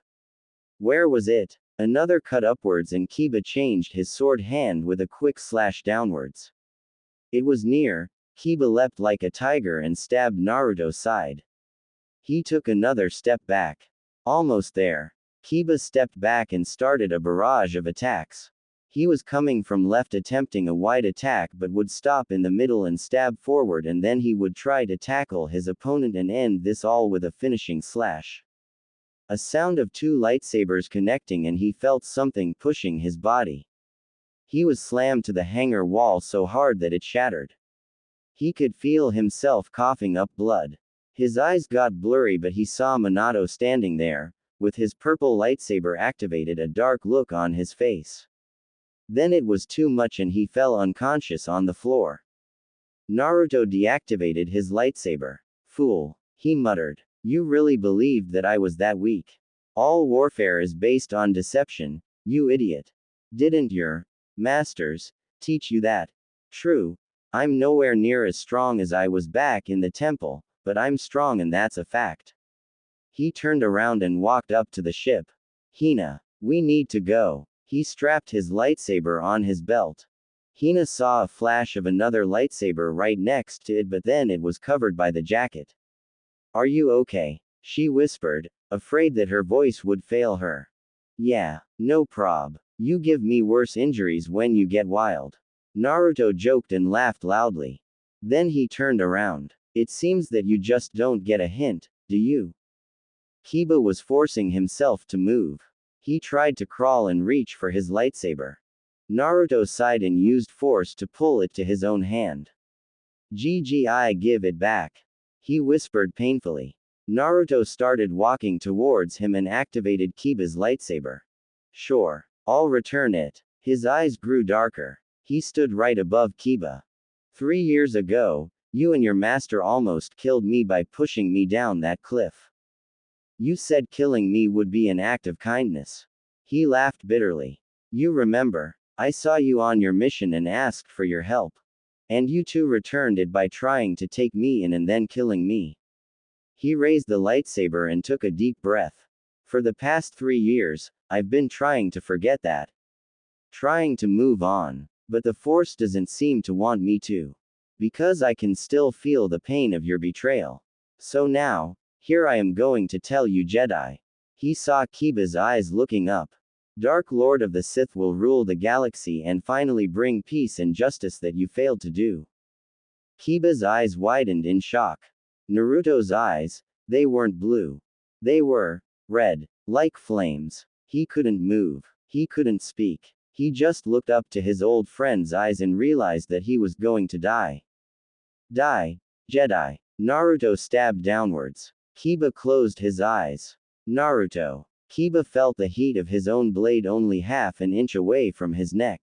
Where was it? Another cut upwards and Kiba changed his sword hand with a quick slash downwards. It was near. Kiba leapt like a tiger and stabbed Naruto's side. He took another step back. Almost there. Kiba stepped back and started a barrage of attacks. He was coming from left attempting a wide attack but would stop in the middle and stab forward, and then he would try to tackle his opponent and end this all with a finishing slash. A sound of two lightsabers connecting and he felt something pushing his body. He was slammed to the hangar wall so hard that it shattered. He could feel himself coughing up blood. His eyes got blurry but he saw Minato standing there, with his purple lightsaber activated, a dark look on his face. Then it was too much and he fell unconscious on the floor. Naruto deactivated his lightsaber. Fool, he muttered. You really believed that I was that weak? All warfare is based on deception, you idiot. Didn't your masters teach you that? True, I'm nowhere near as strong as I was back in the temple, but I'm strong and that's a fact. He turned around and walked up to the ship. Hina, we need to go. He strapped his lightsaber on his belt. Hina saw a flash of another lightsaber right next to it, but then it was covered by the jacket. Are you okay? She whispered, afraid that her voice would fail her. Yeah, no prob. You give me worse injuries when you get wild. Naruto joked and laughed loudly. Then he turned around. It seems that you just don't get a hint, do you? Kiba was forcing himself to move. He tried to crawl and reach for his lightsaber. Naruto sighed and used force to pull it to his own hand. GGI, give it back. He whispered painfully. Naruto started walking towards him and activated Kiba's lightsaber. Sure, I'll return it. His eyes grew darker. He stood right above Kiba. 3 years ago, you and your master almost killed me by pushing me down that cliff. You said killing me would be an act of kindness. He laughed bitterly. You remember, I saw you on your mission and asked for your help. And you too returned it by trying to take me in and then killing me. He raised the lightsaber and took a deep breath. For the past 3 years, I've been trying to forget that. Trying to move on. But the Force doesn't seem to want me to. Because I can still feel the pain of your betrayal. So now, here I am going to tell you, Jedi. He saw Kiba's eyes looking up. Dark Lord of the Sith will rule the galaxy and finally bring peace and justice that you failed to do. Kiba's eyes widened in shock. Naruto's eyes, they weren't blue. They were red, like flames. He couldn't move. He couldn't speak. He just looked up to his old friend's eyes and realized that he was going to die. Die, Jedi. Naruto stabbed downwards. Kiba closed his eyes. Naruto. Kiba felt the heat of his own blade only half an inch away from his neck.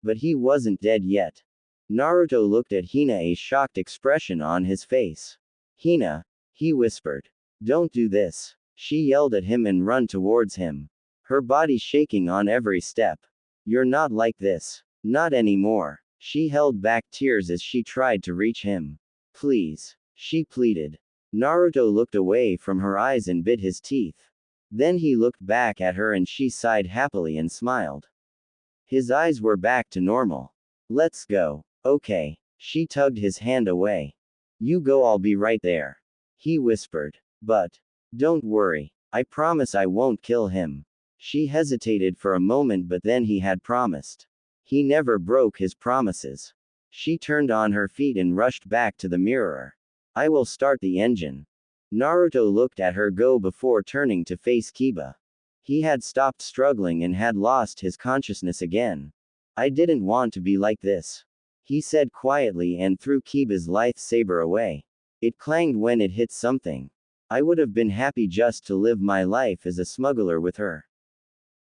But he wasn't dead yet. Naruto looked at Hina, a shocked expression on his face. Hina, he whispered. Don't do this. She yelled at him and ran towards him. Her body shaking on every step. You're not like this. Not anymore. She held back tears as she tried to reach him. Please. She pleaded. Naruto looked away from her eyes and bit his teeth. Then he looked back at her and she sighed happily and smiled. His eyes were back to normal. Let's go. Okay. She tugged his hand away. You go, I'll be right there. He whispered. But. Don't worry. I promise I won't kill him. She hesitated for a moment, but then he had promised. He never broke his promises. She turned on her feet and rushed back to the mirror. I will start the engine. Naruto looked at her go before turning to face Kiba. He had stopped struggling and had lost his consciousness again. I didn't want to be like this. He said quietly and threw Kiba's lightsaber away. It clanged when it hit something. I would have been happy just to live my life as a smuggler with her.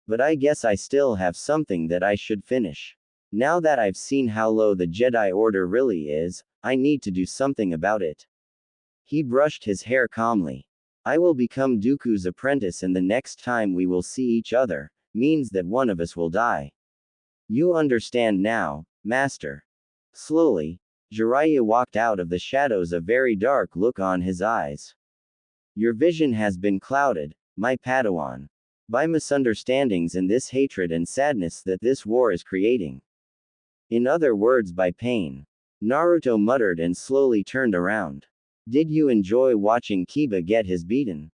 But I guess I still have something that I should finish. Now that I've seen how low the Jedi Order really is, I need to do something about it. He brushed his hair calmly. I will become Dooku's apprentice, and the next time we will see each other, means that one of us will die. You understand now, Master. Slowly, Jiraiya walked out of the shadows, a very dark look on his eyes. Your vision has been clouded, my Padawan. By misunderstandings and this hatred and sadness that this war is creating. In other words, by pain. Naruto muttered and slowly turned around. Did you enjoy watching Kiba get his beaten?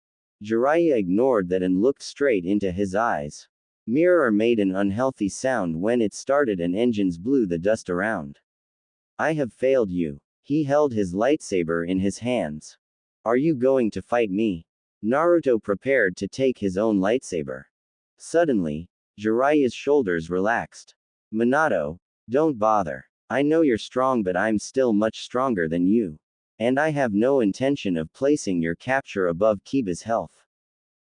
Jiraiya ignored that and looked straight into his eyes. Mirror made an unhealthy sound when it started and engines blew the dust around. I have failed you. He held his lightsaber in his hands. Are you going to fight me? Naruto prepared to take his own lightsaber. Suddenly, Jiraiya's shoulders relaxed. Minato, don't bother. I know you're strong, but I'm still much stronger than you. And I have no intention of placing your capture above Kiba's health.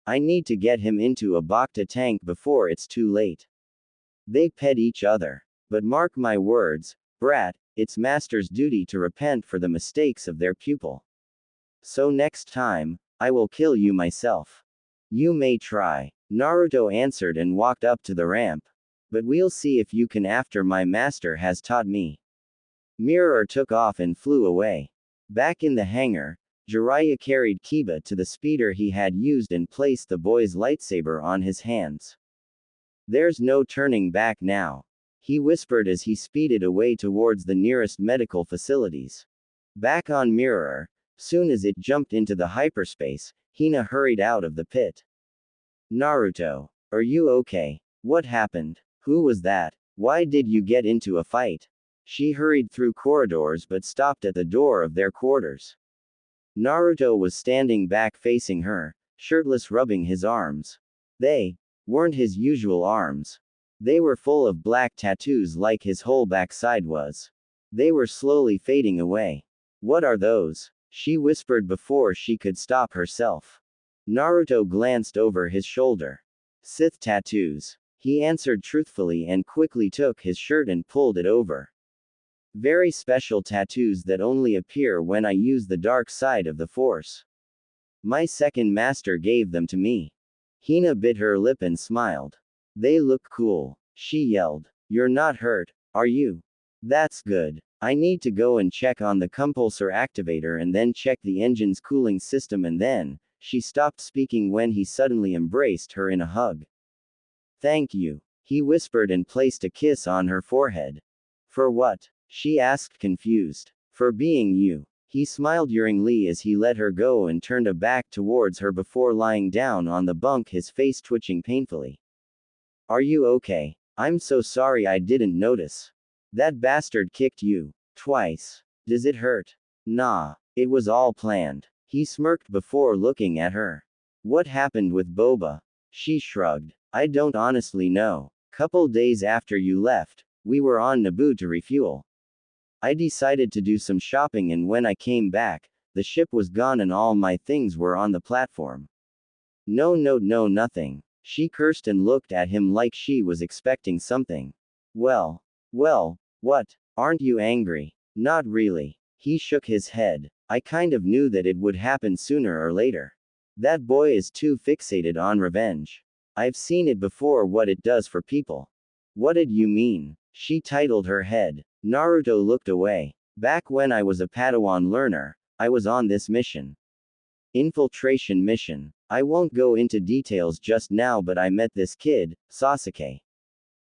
I need to get him into a Bacta tank before it's too late. They pet each other. But mark my words, brat, it's master's duty to repent for the mistakes of their pupil. So next time, I will kill you myself. You may try. Naruto answered and walked up to the ramp. But we'll see if you can after my master has taught me. Mirror took off and flew away. Back in the hangar, Jiraiya carried Kiba to the speeder he had used and placed the boy's lightsaber on his hands. There's no turning back now. he whispered as he speeded away towards the nearest medical facilities. Back on Mirror, soon as it jumped into the hyperspace, Hina hurried out of the pit. Naruto, are you okay? What happened? Who was that? Why did you get into a fight? She hurried through corridors but stopped at the door of their quarters. Naruto was standing back facing her, shirtless, rubbing his arms. They weren't his usual arms. They were full of black tattoos like his whole backside was. They were slowly fading away. What are those? She whispered before she could stop herself. Naruto glanced over his shoulder. Sith tattoos. He answered truthfully and quickly took his shirt and pulled it over. Very special tattoos that only appear when I use the dark side of the Force. My second master gave them to me. Hina bit her lip and smiled. They look cool. She yelled. You're not hurt, are you? That's good. I need to go and check on the compulsor activator and then check the engine's cooling system, and then, she stopped speaking when he suddenly embraced her in a hug. Thank you, he whispered and placed a kiss on her forehead. For what? She asked, confused. For being you. He smiled yearningly as he let her go and turned a back towards her before lying down on the bunk, his face twitching painfully. Are you okay? I'm so sorry I didn't notice. That bastard kicked you. Twice. Does it hurt? Nah. It was all planned. He smirked before looking at her. What happened with Boba? She shrugged. I don't honestly know. Couple days after you left, we were on Naboo to refuel. I decided to do some shopping, and when I came back, the ship was gone and all my things were on the platform. No, nothing. She cursed and looked at him like she was expecting something. Well, what? Aren't you angry? Not really. He shook his head. I kind of knew that it would happen sooner or later. That boy is too fixated on revenge. I've seen it before, what it does for people. What did you mean? She titled her head. Naruto looked away. Back when I was a Padawan learner, I was on this mission. Infiltration mission. I won't go into details just now, but I met this kid, Sasuke.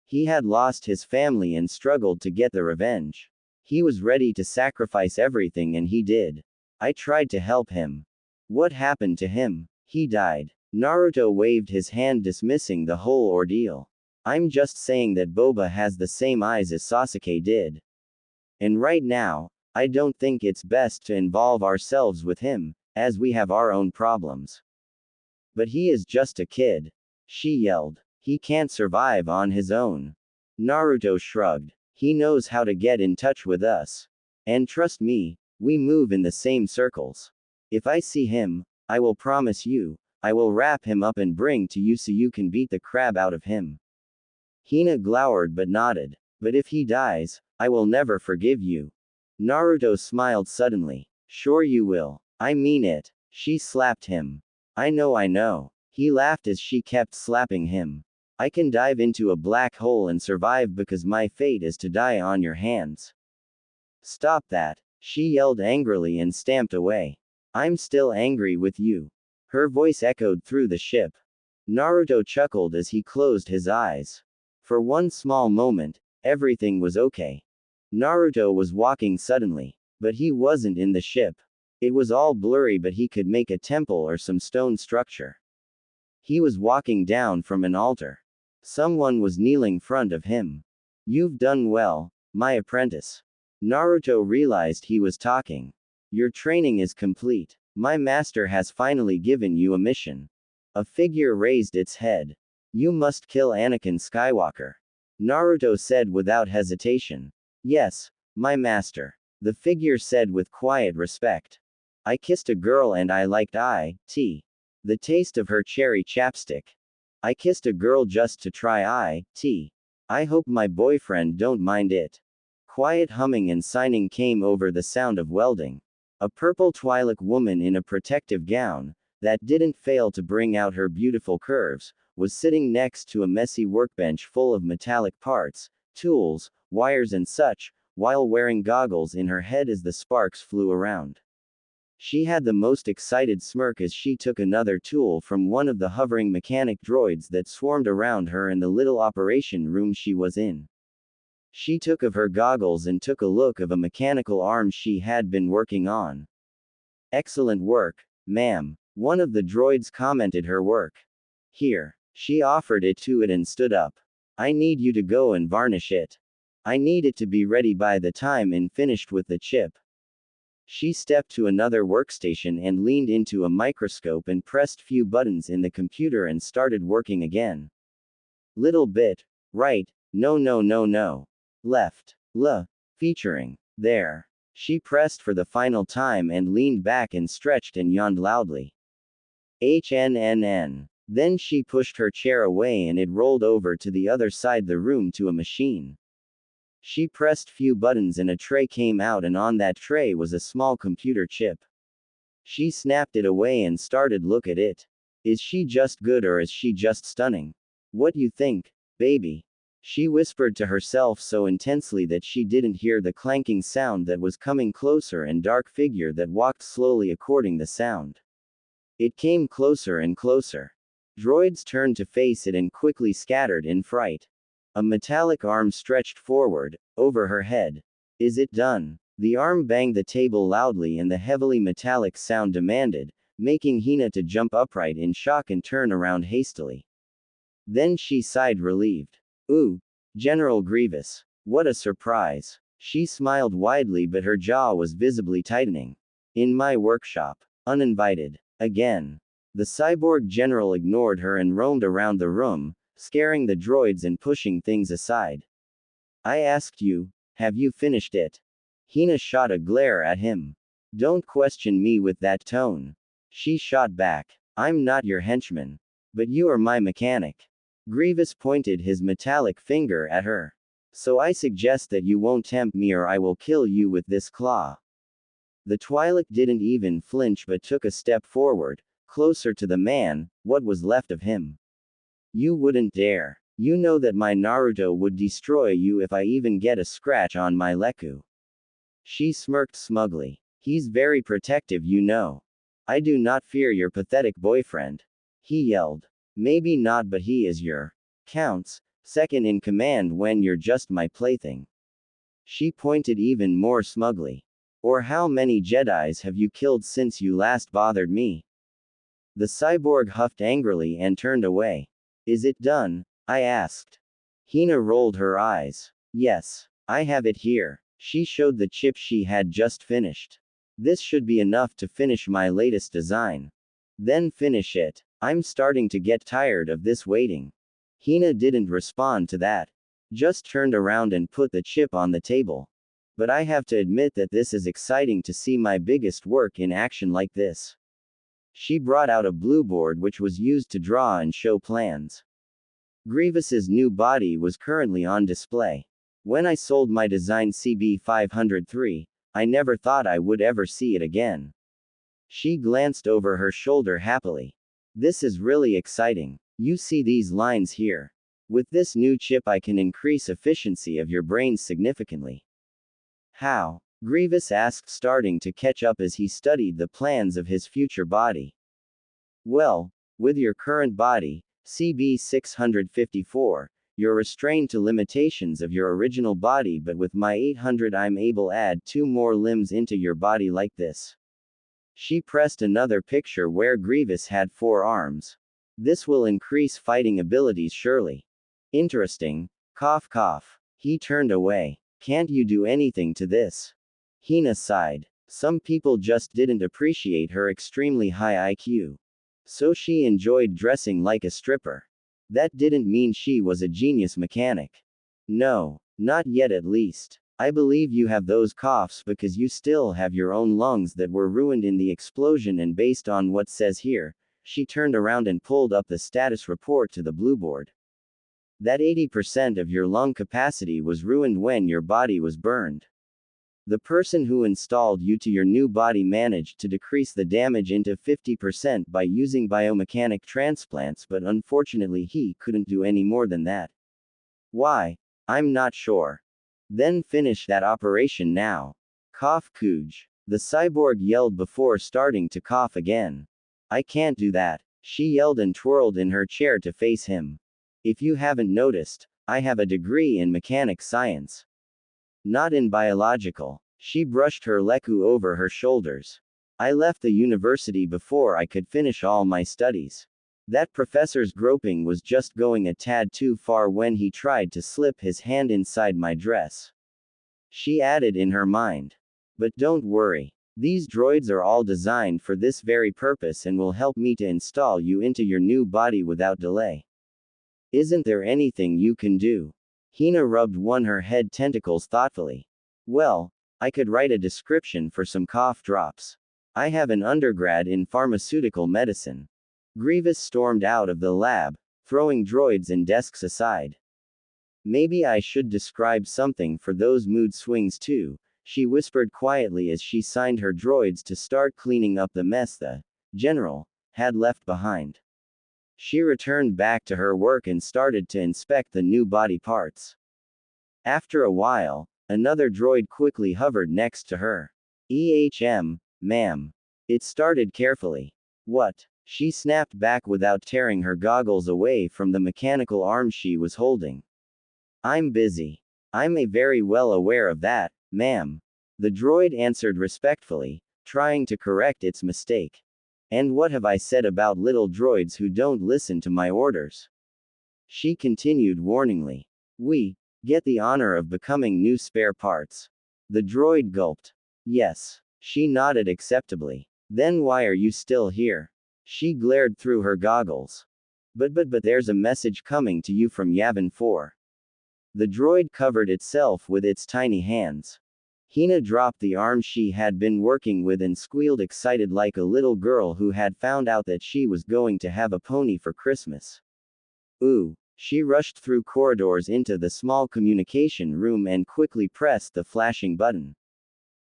He had lost his family and struggled to get the revenge. He was ready to sacrifice everything, and he did. I tried to help him. What happened to him? He died. Naruto waved his hand, dismissing the whole ordeal. I'm just saying that Boba has the same eyes as Sasuke did. And right now, I don't think it's best to involve ourselves with him, as we have our own problems. But he is just a kid. She yelled. He can't survive on his own. Naruto shrugged. He knows how to get in touch with us. And trust me, we move in the same circles. If I see him, I will promise you, I will wrap him up and bring to you so you can beat the crap out of him. Hina glowered but nodded. But if he dies, I will never forgive you. Naruto smiled suddenly. Sure you will. I mean it. She slapped him. I know. He laughed as she kept slapping him. I can dive into a black hole and survive because my fate is to die on your hands. Stop that. She yelled angrily and stamped away. I'm still angry with you. Her voice echoed through the ship. Naruto chuckled as he closed his eyes. For one small moment, everything was okay. Naruto was walking suddenly, but he wasn't in the ship. It was all blurry, but he could make a temple or some stone structure. He was walking down from an altar. Someone was kneeling in front of him. You've done well, my apprentice. Naruto realized he was talking. Your training is complete. My master has finally given you a mission. A figure raised its head. You must kill Anakin Skywalker. Naruto said without hesitation. Yes, my master. The figure said with quiet respect. I kissed a girl and I liked the taste of her cherry chapstick. I kissed a girl just to try I hope my boyfriend don't mind it. Quiet humming and sighing came over the sound of welding. A purple Twi'lek woman in a protective gown, that didn't fail to bring out her beautiful curves, was sitting next to a messy workbench full of metallic parts, tools, wires and such, while wearing goggles in her head as the sparks flew around. She had the most excited smirk as she took another tool from one of the hovering mechanic droids that swarmed around her in the little operation room she was in. She took off her goggles and took a look of a mechanical arm she had been working on. Excellent work, ma'am. One of the droids commented her work. Here. She offered it to it and stood up. I need you to go and varnish it. I need it to be ready by the time I'm finished with the chip. She stepped to another workstation and leaned into a microscope and pressed few buttons in the computer and started working again. Little bit. Right. No, no, no, no. Left. Featuring. There. She pressed for the final time and leaned back and stretched and yawned loudly. HNNN. Then she pushed her chair away and it rolled over to the other side the room to a machine. She pressed few buttons and a tray came out and on that tray was a small computer chip. She snapped it away and started look at it. Is she just good or is she just stunning? What you think, baby? She whispered to herself so intensely that she didn't hear the clanking sound that was coming closer and dark figure that walked slowly according the sound. It came closer and closer. Droids turned to face it and quickly scattered in fright. A metallic arm stretched forward, over her head. Is it done? The arm banged the table loudly and the heavily metallic sound demanded, making Hina to jump upright in shock and turn around hastily. Then she sighed relieved. Ooh, General Grievous. What a surprise. She smiled widely but her jaw was visibly tightening. In my workshop. Uninvited. Again. The cyborg general ignored her and roamed around the room, scaring the droids and pushing things aside. I asked you, have you finished it? Hina shot a glare at him. Don't question me with that tone. She shot back. I'm not your henchman. But you are my mechanic. Grievous pointed his metallic finger at her. So I suggest that you won't tempt me or I will kill you with this claw. The Twi'lek didn't even flinch but took a step forward, closer to the man, what was left of him. You wouldn't dare. You know that my Naruto would destroy you if I even get a scratch on my Leku. She smirked smugly. He's very protective, you know. I do not fear your pathetic boyfriend. He yelled. Maybe not, but he is your Count's second in command when you're just my plaything. She pointed even more smugly. Or how many Jedis have you killed since you last bothered me? The cyborg huffed angrily and turned away. Is it done? I asked. Hina rolled her eyes. Yes, I have it here. She showed the chip she had just finished. This should be enough to finish my latest design. Then finish it. I'm starting to get tired of this waiting. Hina didn't respond to that. Just turned around and put the chip on the table. But I have to admit that this is exciting to see my biggest work in action like this. She brought out a blue board which was used to draw and show plans. Grievous's new body was currently on display. When I sold my design CB503, I never thought I would ever see it again. She glanced over her shoulder happily. This is really exciting. You see these lines here. With this new chip I can increase efficiency of your brains significantly. How? Grievous asked, starting to catch up as he studied the plans of his future body. Well, with your current body, CB654, you're restrained to limitations of your original body, but with my 800 I'm able add 2 more limbs into your body like this. She pressed another picture where Grievous had 4 arms. This will increase fighting abilities surely. Interesting. Cough cough. He turned away. Can't you do anything to this? Hina sighed. Some people just didn't appreciate her extremely high IQ. So she enjoyed dressing like a stripper. That didn't mean she was a genius mechanic. No, not yet at least. I believe you have those coughs because you still have your own lungs that were ruined in the explosion, and based on what says here, she turned around and pulled up the status report to the blue board. That 80% of your lung capacity was ruined when your body was burned. The person who installed you to your new body managed to decrease the damage into 50% by using biomechanic transplants, but unfortunately he couldn't do any more than that. Why? I'm not sure. Then finish that operation now. Cough Kuj. The cyborg yelled before starting to cough again. I can't do that. She yelled and twirled in her chair to face him. If you haven't noticed, I have a degree in mechanics science. Not in biological. She brushed her leku over her shoulders. I left the university before I could finish all my studies. That professor's groping was just going a tad too far when he tried to slip his hand inside my dress. She added in her mind. But don't worry. These droids are all designed for this very purpose and will help me to install you into your new body without delay. Isn't there anything you can do? Hina rubbed her head tentacles thoughtfully. Well, I could write a description for some cough drops. I have an undergrad in pharmaceutical medicine. Grievous stormed out of the lab, throwing droids and desks aside. Maybe I should describe something for those mood swings too, she whispered quietly as she signed her droids to start cleaning up the mess the general had left behind. She returned back to her work and started to inspect the new body parts. After a while, another droid quickly hovered next to her. Ma'am. It started carefully. What? She snapped back without tearing her goggles away from the mechanical arm she was holding. I'm busy. I'm very well aware of that, ma'am. The droid answered respectfully, trying to correct its mistake. And what have I said about little droids who don't listen to my orders? She continued warningly. We get the honor of becoming new spare parts. The droid gulped. Yes. She nodded acceptably. Then why are you still here? She glared through her goggles. But there's a message coming to you from Yavin 4. The droid covered itself with its tiny hands. Hina dropped the arm she had been working with and squealed excited like a little girl who had found out that she was going to have a pony for Christmas. Ooh. She rushed through corridors into the small communication room and quickly pressed the flashing button.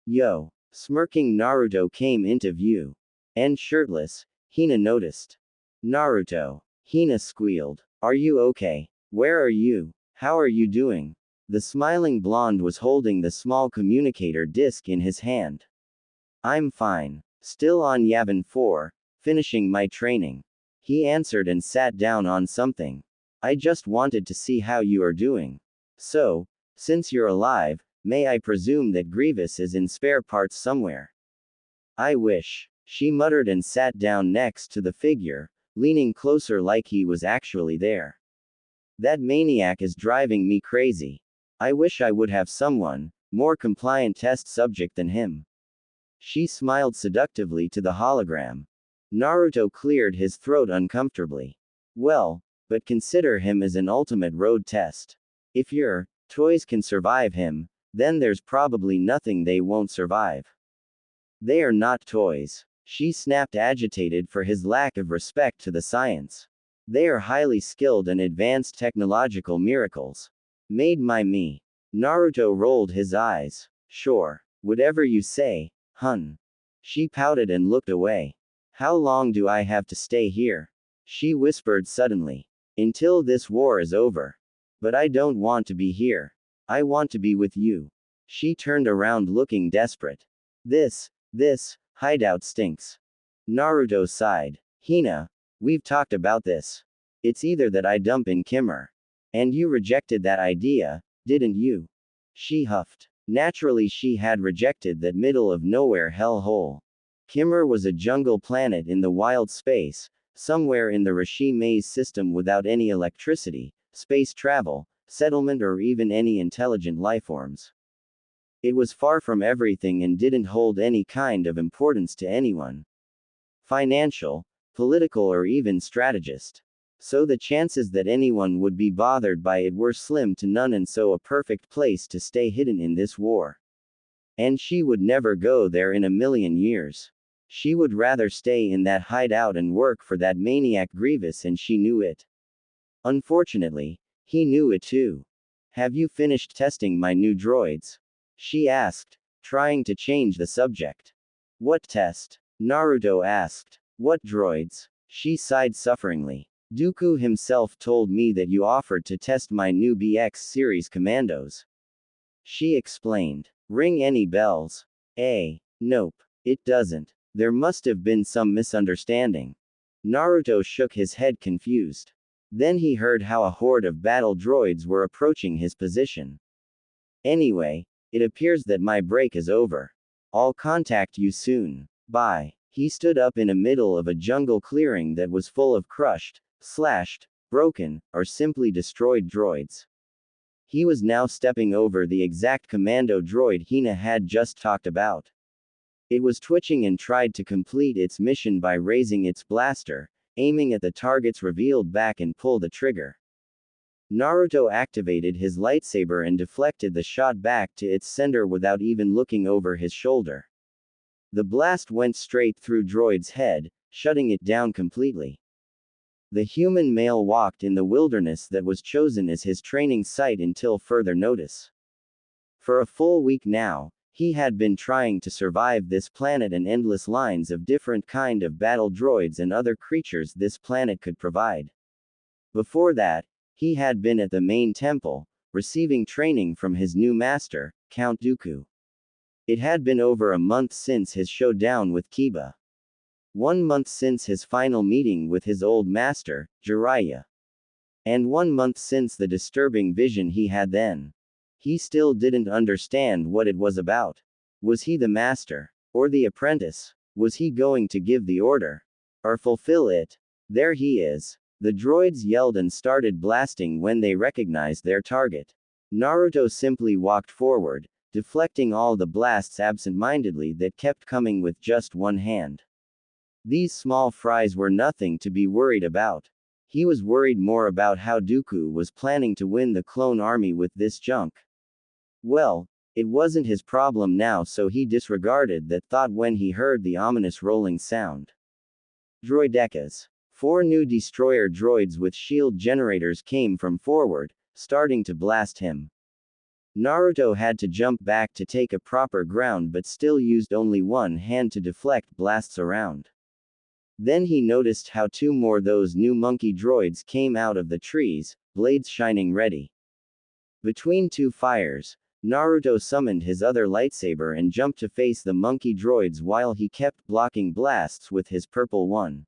Yo. Smirking Naruto came into view. And shirtless, Hina noticed. Naruto. Hina squealed. Are you okay? Where are you? How are you doing? The smiling blonde was holding the small communicator disc in his hand. I'm fine. Still on Yavin 4, finishing my training. He answered and sat down on something. I just wanted to see how you are doing. So, since you're alive, may I presume that Grievous is in spare parts somewhere? I wish. She muttered and sat down next to the figure, leaning closer like he was actually there. That maniac is driving me crazy. I wish I would have someone, more compliant test subject than him. She smiled seductively to the hologram. Naruto cleared his throat uncomfortably. Well, but consider him as an ultimate road test. If your toys can survive him, then there's probably nothing they won't survive. They are not toys. She snapped, agitated for his lack of respect to the science. They are highly skilled and advanced technological miracles. Made by me. Naruto rolled his eyes. Sure. Whatever you say, hun. She pouted and looked away. How long do I have to stay here? She whispered suddenly. Until this war is over. But I don't want to be here. I want to be with you. She turned around looking desperate. This hideout stinks. Naruto sighed. Hina, we've talked about this. It's either that I dump in Kimmer. And you rejected that idea, didn't you? She huffed. Naturally she had rejected that middle of nowhere hellhole. Kimmer was a jungle planet in the wild space, somewhere in the Rishi maze system without any electricity, space travel, settlement or even any intelligent lifeforms. It was far from everything and didn't hold any kind of importance to anyone. Financial, political or even strategist. So the chances that anyone would be bothered by it were slim to none, and so a perfect place to stay hidden in this war. And she would never go there in a million years. She would rather stay in that hideout and work for that maniac Grievous, and she knew it. Unfortunately, he knew it too. Have you finished testing my new droids? She asked, trying to change the subject. What test? Naruto asked. What droids? She sighed sufferingly. Dooku himself told me that you offered to test my new BX series commandos. She explained. Ring any bells? Nope. It doesn't. There must have been some misunderstanding. Naruto shook his head confused. Then he heard how a horde of battle droids were approaching his position. Anyway, it appears that my break is over. I'll contact you soon. Bye. He stood up in the middle of a jungle clearing that was full of crushed, slashed, broken, or simply destroyed droids. He was now stepping over the exact commando droid Hina had just talked about. It was twitching and tried to complete its mission by raising its blaster, aiming at the target's revealed back and pull the trigger. Naruto activated his lightsaber and deflected the shot back to its sender without even looking over his shoulder. The blast went straight through droid's head, shutting it down completely. The human male walked in the wilderness that was chosen as his training site until further notice. For a full week now, he had been trying to survive this planet and endless lines of different kind of battle droids and other creatures this planet could provide. Before that, he had been at the main temple, receiving training from his new master, Count Dooku. It had been over a month since his showdown with Kiba. 1 month since his final meeting with his old master, Jiraiya. And 1 month since the disturbing vision he had then. He still didn't understand what it was about. Was he the master? Or the apprentice? Was he going to give the order? Or fulfill it? There he is. The droids yelled and started blasting when they recognized their target. Naruto simply walked forward, deflecting all the blasts absent-mindedly that kept coming with just one hand. These small fries were nothing to be worried about. He was worried more about how Dooku was planning to win the clone army with this junk. Well, it wasn't his problem now, so he disregarded that thought when he heard the ominous rolling sound. Droidekas. 4 new destroyer droids with shield generators came from forward, starting to blast him. Naruto had to jump back to take a proper ground but still used only one hand to deflect blasts around. Then he noticed how 2 more those new monkey droids came out of the trees, blades shining ready. Between 2 fires, Naruto summoned his other lightsaber and jumped to face the monkey droids while he kept blocking blasts with his purple one.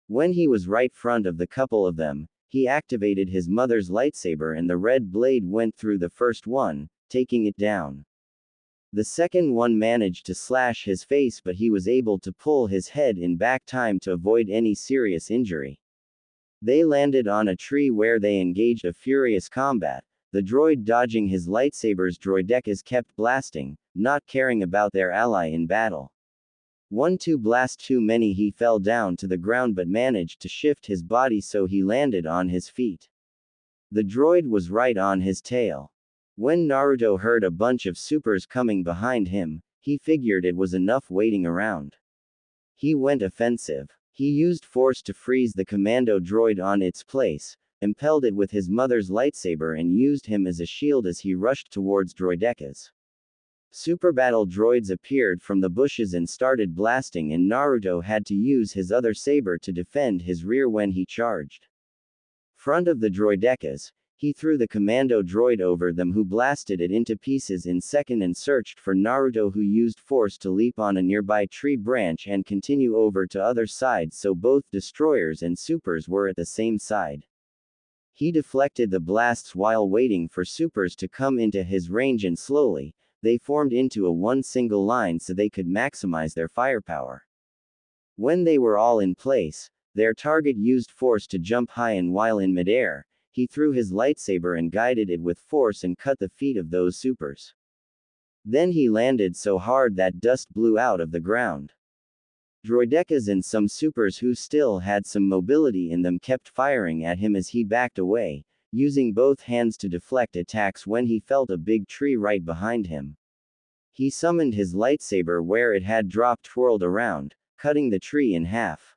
When he was right front of the couple of them, he activated his mother's lightsaber and the red blade went through the first one, taking it down. The second one managed to slash his face, but he was able to pull his head in back time to avoid any serious injury. They landed on a tree where they engaged a furious combat, the droid dodging his lightsabers. Droidekas kept blasting, not caring about their ally in battle. 1-2 blast too many, he fell down to the ground but managed to shift his body so he landed on his feet. The droid was right on his tail. When Naruto heard a bunch of supers coming behind him, he figured it was enough waiting around. He went offensive. He used force to freeze the commando droid on its place, impelled it with his mother's lightsaber and used him as a shield as he rushed towards Droidekas. Super battle droids appeared from the bushes and started blasting, and Naruto had to use his other saber to defend his rear when he charged. Front of the Droidekas, he threw the commando droid over them, who blasted it into pieces in second, and searched for Naruto, who used force to leap on a nearby tree branch and continue over to other side, so both destroyers and supers were at the same side. He deflected the blasts while waiting for supers to come into his range, and slowly, they formed into a one single line so they could maximize their firepower. When they were all in place, their target used force to jump high, and while in midair, he threw his lightsaber and guided it with force and cut the feet of those supers. Then he landed so hard that dust blew out of the ground. Droidekas and some supers who still had some mobility in them kept firing at him as he backed away, using both hands to deflect attacks when he felt a big tree right behind him. He summoned his lightsaber where it had dropped, twirled around, cutting the tree in half.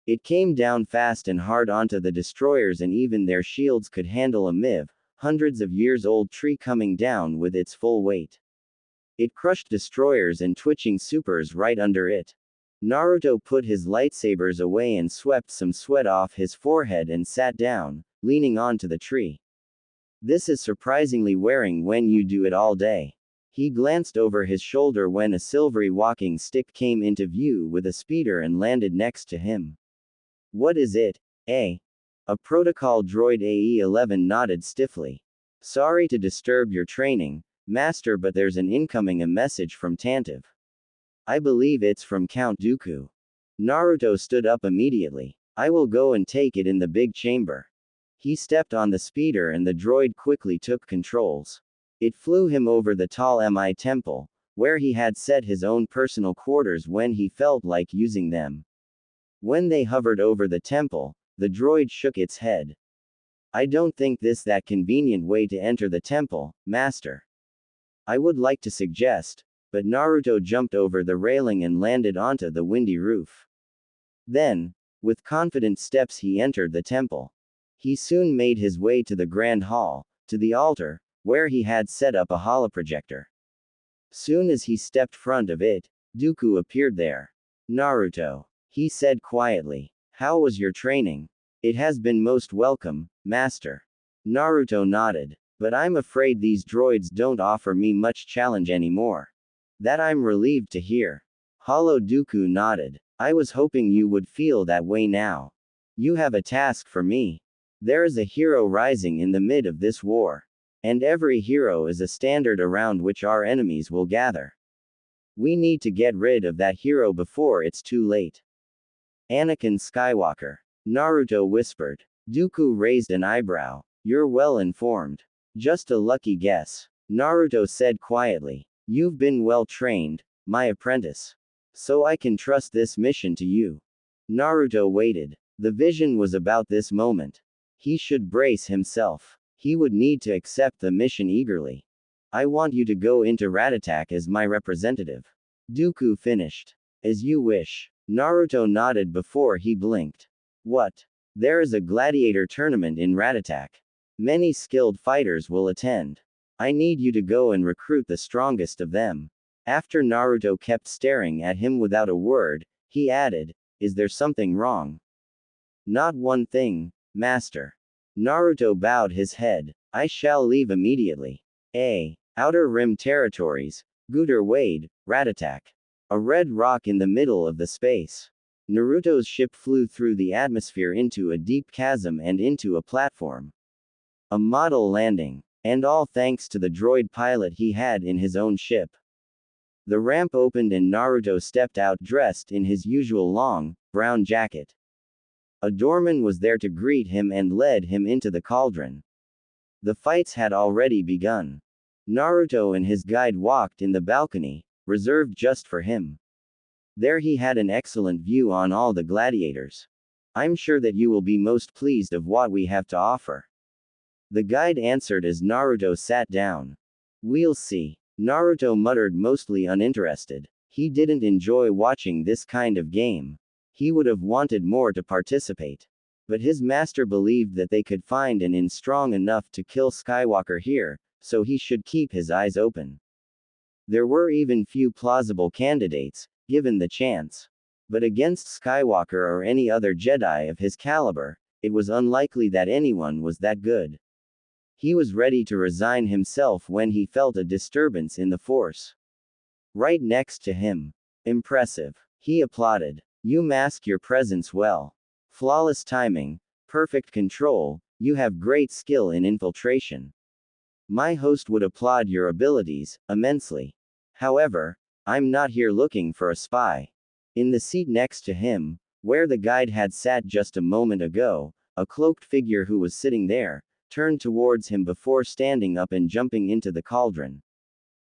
It came down fast and hard onto the destroyers, and even their shields could handle a hundreds of years old tree coming down with its full weight. It crushed destroyers and twitching supers right under it. Naruto put his lightsabers away and swept some sweat off his forehead and sat down, leaning onto the tree. This is surprisingly wearing when you do it all day. He glanced over his shoulder when a silvery walking stick came into view with a speeder and landed next to him. What is it, eh? A protocol droid AE-11 nodded stiffly. Sorry to disturb your training, Master, but there's an incoming message from Tantive. I believe it's from Count Dooku. Naruto stood up immediately. I will go and take it in the big chamber. He stepped on the speeder and the droid quickly took controls. It flew him over the tall Mi temple, where he had set his own personal quarters when he felt like using them. When they hovered over the temple, the droid shook its head. I don't think this that convenient way to enter the temple, Master. I would like to suggest, but Naruto jumped over the railing and landed onto the windy roof. Then, with confident steps he entered the temple. He soon made his way to the grand hall, to the altar, where he had set up a holoprojector. Soon as he stepped front of it, Dooku appeared there. Naruto, he said quietly, how was your training? It has been most welcome, Master. Naruto nodded, but I'm afraid these droids don't offer me much challenge anymore. That I'm relieved to hear. Hollow Dooku nodded. I was hoping you would feel that way now. You have a task for me. There is a hero rising in the mid of this war. And every hero is a standard around which our enemies will gather. We need to get rid of that hero before it's too late. Anakin Skywalker. Naruto whispered. Dooku raised an eyebrow. You're well informed. Just a lucky guess. Naruto said quietly. You've been well trained, my apprentice. So I can trust this mission to you. Naruto waited. The vision was about this moment. He should brace himself. He would need to accept the mission eagerly. I want you to go into Ratatak as my representative. Dooku finished. As you wish. Naruto nodded before he blinked. What? There is a gladiator tournament in Ratatak. Many skilled fighters will attend. I need you to go and recruit the strongest of them. After Naruto kept staring at him without a word, he added, is there something wrong? Not one thing, Master. Naruto bowed his head. I shall leave immediately. Outer Rim Territories, Guter Wade, Ratatak. A red rock in the middle of the space. Naruto's ship flew through the atmosphere into a deep chasm and into a platform. A model landing. And all thanks to the droid pilot he had in his own ship. The ramp opened and Naruto stepped out dressed in his usual long, brown jacket. A doorman was there to greet him and led him into the cauldron. The fights had already begun. Naruto and his guide walked in the balcony, reserved just for him. There he had an excellent view on all the gladiators. I'm sure that you will be most pleased of what we have to offer. The guide answered as Naruto sat down. We'll see. Naruto muttered, mostly uninterested. He didn't enjoy watching this kind of game. He would have wanted more to participate. But his master believed that they could find an inn strong enough to kill Skywalker here, so he should keep his eyes open. There were even few plausible candidates, given the chance. But against Skywalker or any other Jedi of his caliber, it was unlikely that anyone was that good. He was ready to resign himself when he felt a disturbance in the Force. Right next to him. Impressive. He applauded. You mask your presence well. Flawless timing, perfect control, you have great skill in infiltration. My host would applaud your abilities, immensely. However, I'm not here looking for a spy. In the seat next to him, where the guide had sat just a moment ago, a cloaked figure who was sitting there, turned towards him before standing up and jumping into the cauldron.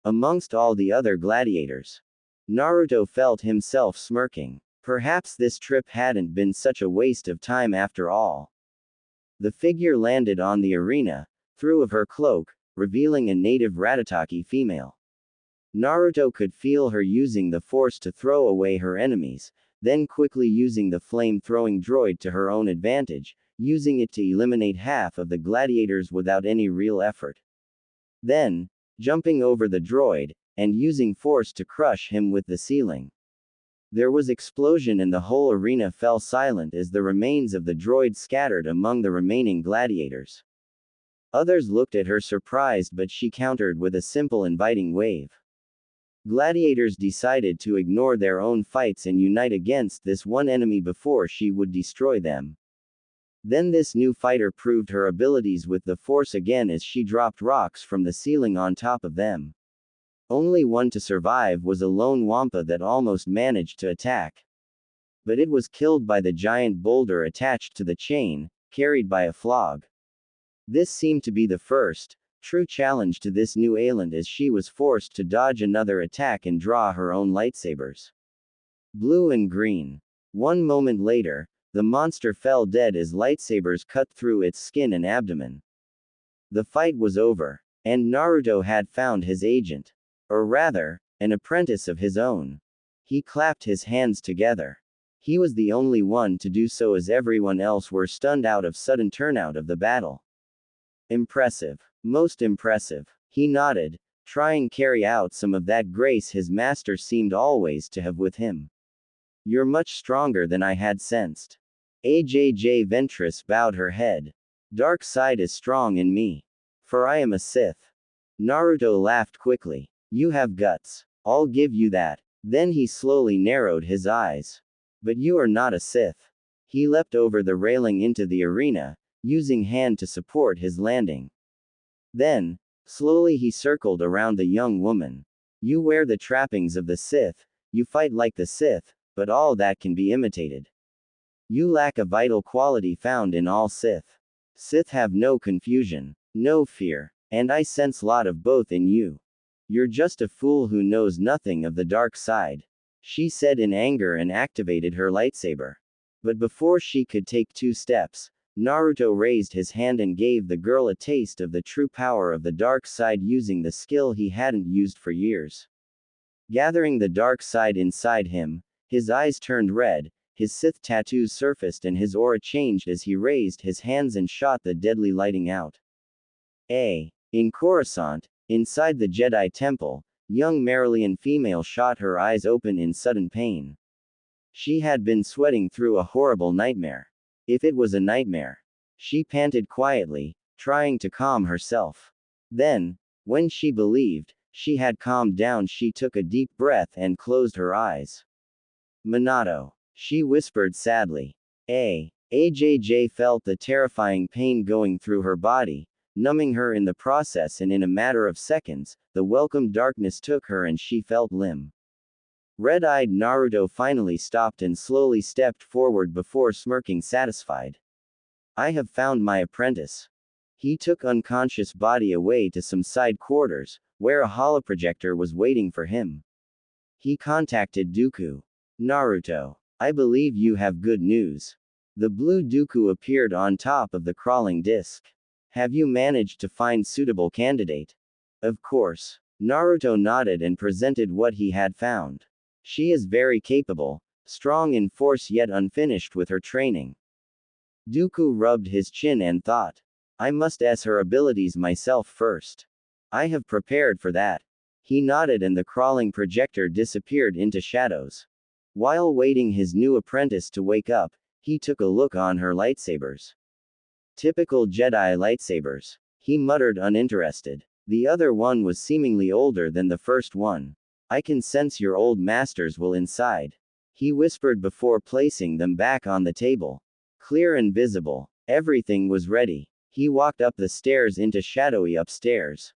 Amongst all the other gladiators, Naruto felt himself smirking. Perhaps this trip hadn't been such a waste of time after all. The figure landed on the arena, threw of her cloak, revealing a native Ratataki female. Naruto could feel her using the Force to throw away her enemies, then quickly using the flame-throwing droid to her own advantage, using it to eliminate half of the gladiators without any real effort. Then, jumping over the droid, and using Force to crush him with the ceiling. There was explosion and the whole arena fell silent as the remains of the droid scattered among the remaining gladiators. Others looked at her surprised, but she countered with a simple inviting wave. Gladiators decided to ignore their own fights and unite against this one enemy before she would destroy them. Then this new fighter proved her abilities with the force again as she dropped rocks from the ceiling on top of them. Only one to survive was a lone wampa that almost managed to attack. But it was killed by the giant boulder attached to the chain, carried by a flog. This seemed to be the first true challenge to this new alien as she was forced to dodge another attack and draw her own lightsabers. Blue and green. One moment later, the monster fell dead as lightsabers cut through its skin and abdomen. The fight was over, and Naruto had found his agent. Or rather, an apprentice of his own. He clapped his hands together. He was the only one to do so as everyone else were stunned out of sudden turnout of the battle. Impressive. Most impressive. He nodded, trying to carry out some of that grace his master seemed always to have with him. You're much stronger than I had sensed. Ajj Ventress bowed her head. Dark side is strong in me. For I am a Sith. Naruto laughed quickly. You have guts. I'll give you that. Then he slowly narrowed his eyes. But you are not a Sith. He leapt over the railing into the arena, using hand to support his landing. Then, slowly he circled around the young woman. You wear the trappings of the Sith, you fight like the Sith, but all that can be imitated. You lack a vital quality found in all Sith. Sith have no confusion, no fear, and I sense lot of both in you. You're just a fool who knows nothing of the dark side, she said in anger and activated her lightsaber. But before she could take 2 steps, Naruto raised his hand and gave the girl a taste of the true power of the dark side using the skill he hadn't used for years. Gathering the dark side inside him, his eyes turned red, his Sith tattoos surfaced and his aura changed as he raised his hands and shot the deadly lighting out. In Coruscant, inside the Jedi temple, young Marillion female shot her eyes open in sudden pain. She had been sweating through a horrible nightmare. If it was a nightmare. She panted quietly, trying to calm herself. Then, when she believed she had calmed down, she took a deep breath and closed her eyes. Minato, she whispered sadly. Ajj felt the terrifying pain going through her body, numbing her in the process, and in a matter of seconds, the welcome darkness took her and she felt limp. Red-eyed Naruto finally stopped and slowly stepped forward before smirking satisfied. I have found my apprentice. He took unconscious body away to some side quarters, where a holoprojector was waiting for him. He contacted Dooku. Naruto, I believe you have good news. The blue Dooku appeared on top of the crawling disc. Have you managed to find suitable candidate? Of course. Naruto nodded and presented what he had found. She is very capable, strong in force yet unfinished with her training. Dooku rubbed his chin and thought. I must assess her abilities myself first. I have prepared for that. He nodded and the crawling projector disappeared into shadows. While waiting his new apprentice to wake up, he took a look on her lightsabers. Typical Jedi lightsabers. He muttered uninterested. The other one was seemingly older than the first one. I can sense your old masters will inside. He whispered before placing them back on the table. Clear and visible. Everything was ready. He walked up the stairs into shadowy upstairs.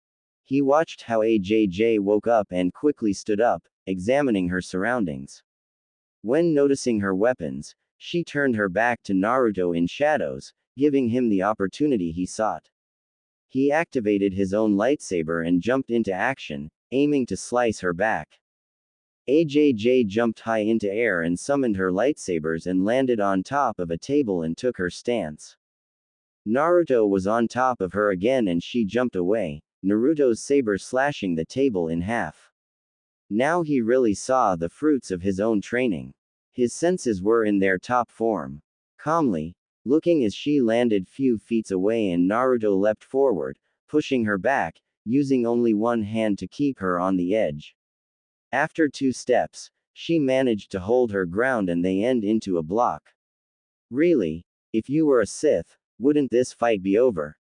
He watched how Ajj woke up and quickly stood up, examining her surroundings. When noticing her weapons, she turned her back to Naruto in shadows, giving him the opportunity he sought. He activated his own lightsaber and jumped into action, aiming to slice her back. Ajj jumped high into air and summoned her lightsabers and landed on top of a table and took her stance. Naruto was on top of her again and she jumped away, Naruto's saber slashing the table in half. Now he really saw the fruits of his own training. His senses were in their top form. Calmly, looking as she landed few feet away and Naruto leapt forward, pushing her back, using only one hand to keep her on the edge. After 2 steps, she managed to hold her ground and they end into a block. Really? If you were a Sith, wouldn't this fight be over?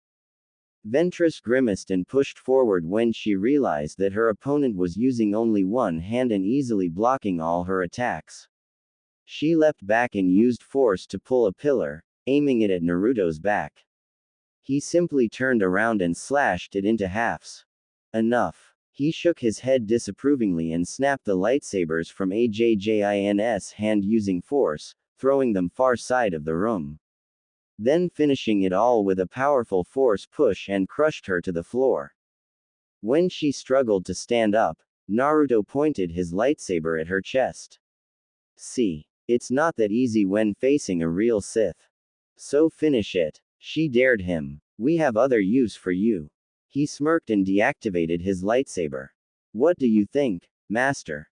Ventress grimaced and pushed forward when she realized that her opponent was using only one hand and easily blocking all her attacks. She leapt back and used force to pull a pillar, aiming it at Naruto's back. He simply turned around and slashed it into halves. Enough. He shook his head disapprovingly and snapped the lightsabers from Ajjin's hand using force, throwing them far side of the room. Then finishing it all with a powerful force push and crushed her to the floor. When she struggled to stand up, Naruto pointed his lightsaber at her chest. See, it's not that easy when facing a real Sith. So finish it. She dared him. We have other use for you. He smirked and deactivated his lightsaber. What do you think, Master?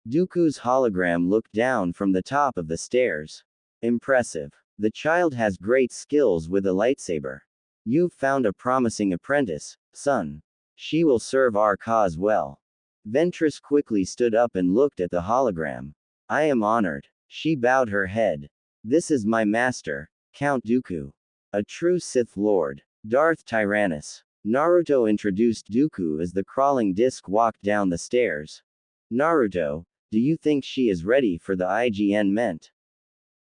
Dooku's hologram looked down from the top of the stairs. Impressive. The child has great skills with a lightsaber. You've found a promising apprentice, son. She will serve our cause well. Ventress quickly stood up and looked at the hologram. I am honored. She bowed her head. This is my master, Count Dooku. A true Sith Lord. Darth Tyrannus. Naruto introduced Dooku as the crawling disc walked down the stairs. Naruto, do you think she is ready for the IGN meant?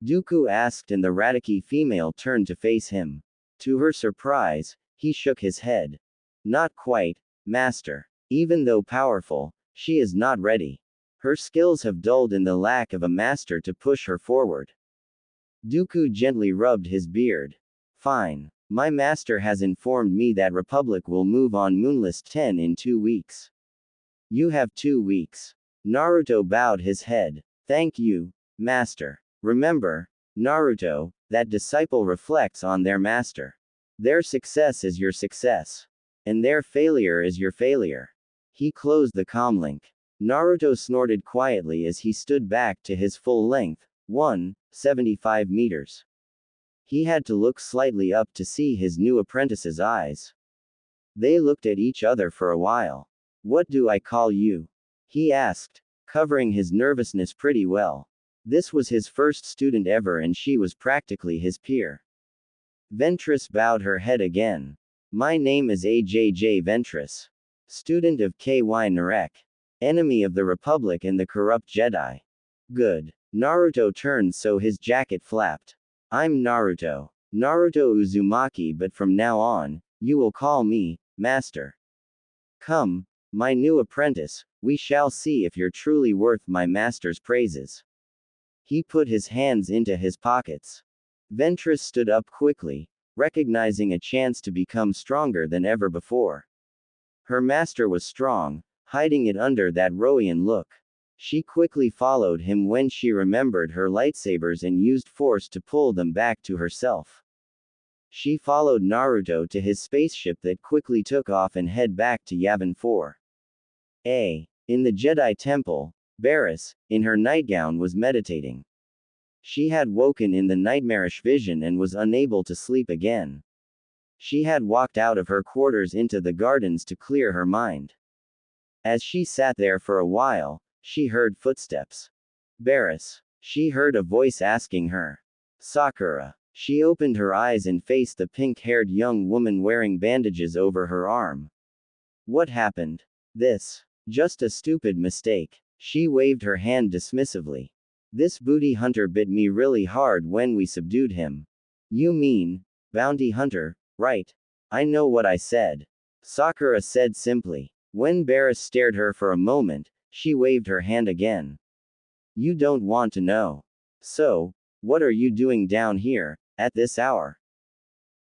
Dooku asked and the Rataki female turned to face him. To her surprise, he shook his head. Not quite, Master. Even though powerful, she is not ready. Her skills have dulled in the lack of a master to push her forward. Dooku gently rubbed his beard. Fine. My master has informed me that Republic will move on Moonlist 10 in 2 weeks. You have 2 weeks. Naruto bowed his head. Thank you, Master. Remember, Naruto, that disciple reflects on their master. Their success is your success. And their failure is your failure. He closed the comlink. Naruto snorted quietly as he stood back to his full length, 175 meters. He had to look slightly up to see his new apprentice's eyes. They looked at each other for a while. What do I call you? He asked, covering his nervousness pretty well. This was his first student ever and she was practically his peer. Ventress bowed her head again. My name is Ajj Ventress. Student of KY Narek. Enemy of the Republic and the corrupt Jedi. Good. Naruto turned so his jacket flapped. I'm Naruto. Naruto Uzumaki, but from now on, you will call me, Master. Come, my new apprentice, we shall see if you're truly worth my master's praises. He put his hands into his pockets. Ventress stood up quickly, recognizing a chance to become stronger than ever before. Her master was strong, hiding it under that Roian look. She quickly followed him when she remembered her lightsabers and used force to pull them back to herself. She followed Naruto to his spaceship that quickly took off and head back to Yavin 4. In the Jedi Temple, Barriss, in her nightgown, was meditating. She had woken in the nightmarish vision and was unable to sleep again. She had walked out of her quarters into the gardens to clear her mind. As she sat there for a while, she heard footsteps. Barriss. She heard a voice asking her. Sakura. She opened her eyes and faced the pink-haired young woman wearing bandages over her arm. What happened? This. Just a stupid mistake. She waved her hand dismissively. This booty hunter bit me really hard when we subdued him. You mean, bounty hunter, right? I know what I said. Sakura said simply. When Barriss stared her for a moment, she waved her hand again. You don't want to know. So, what are you doing down here, at this hour?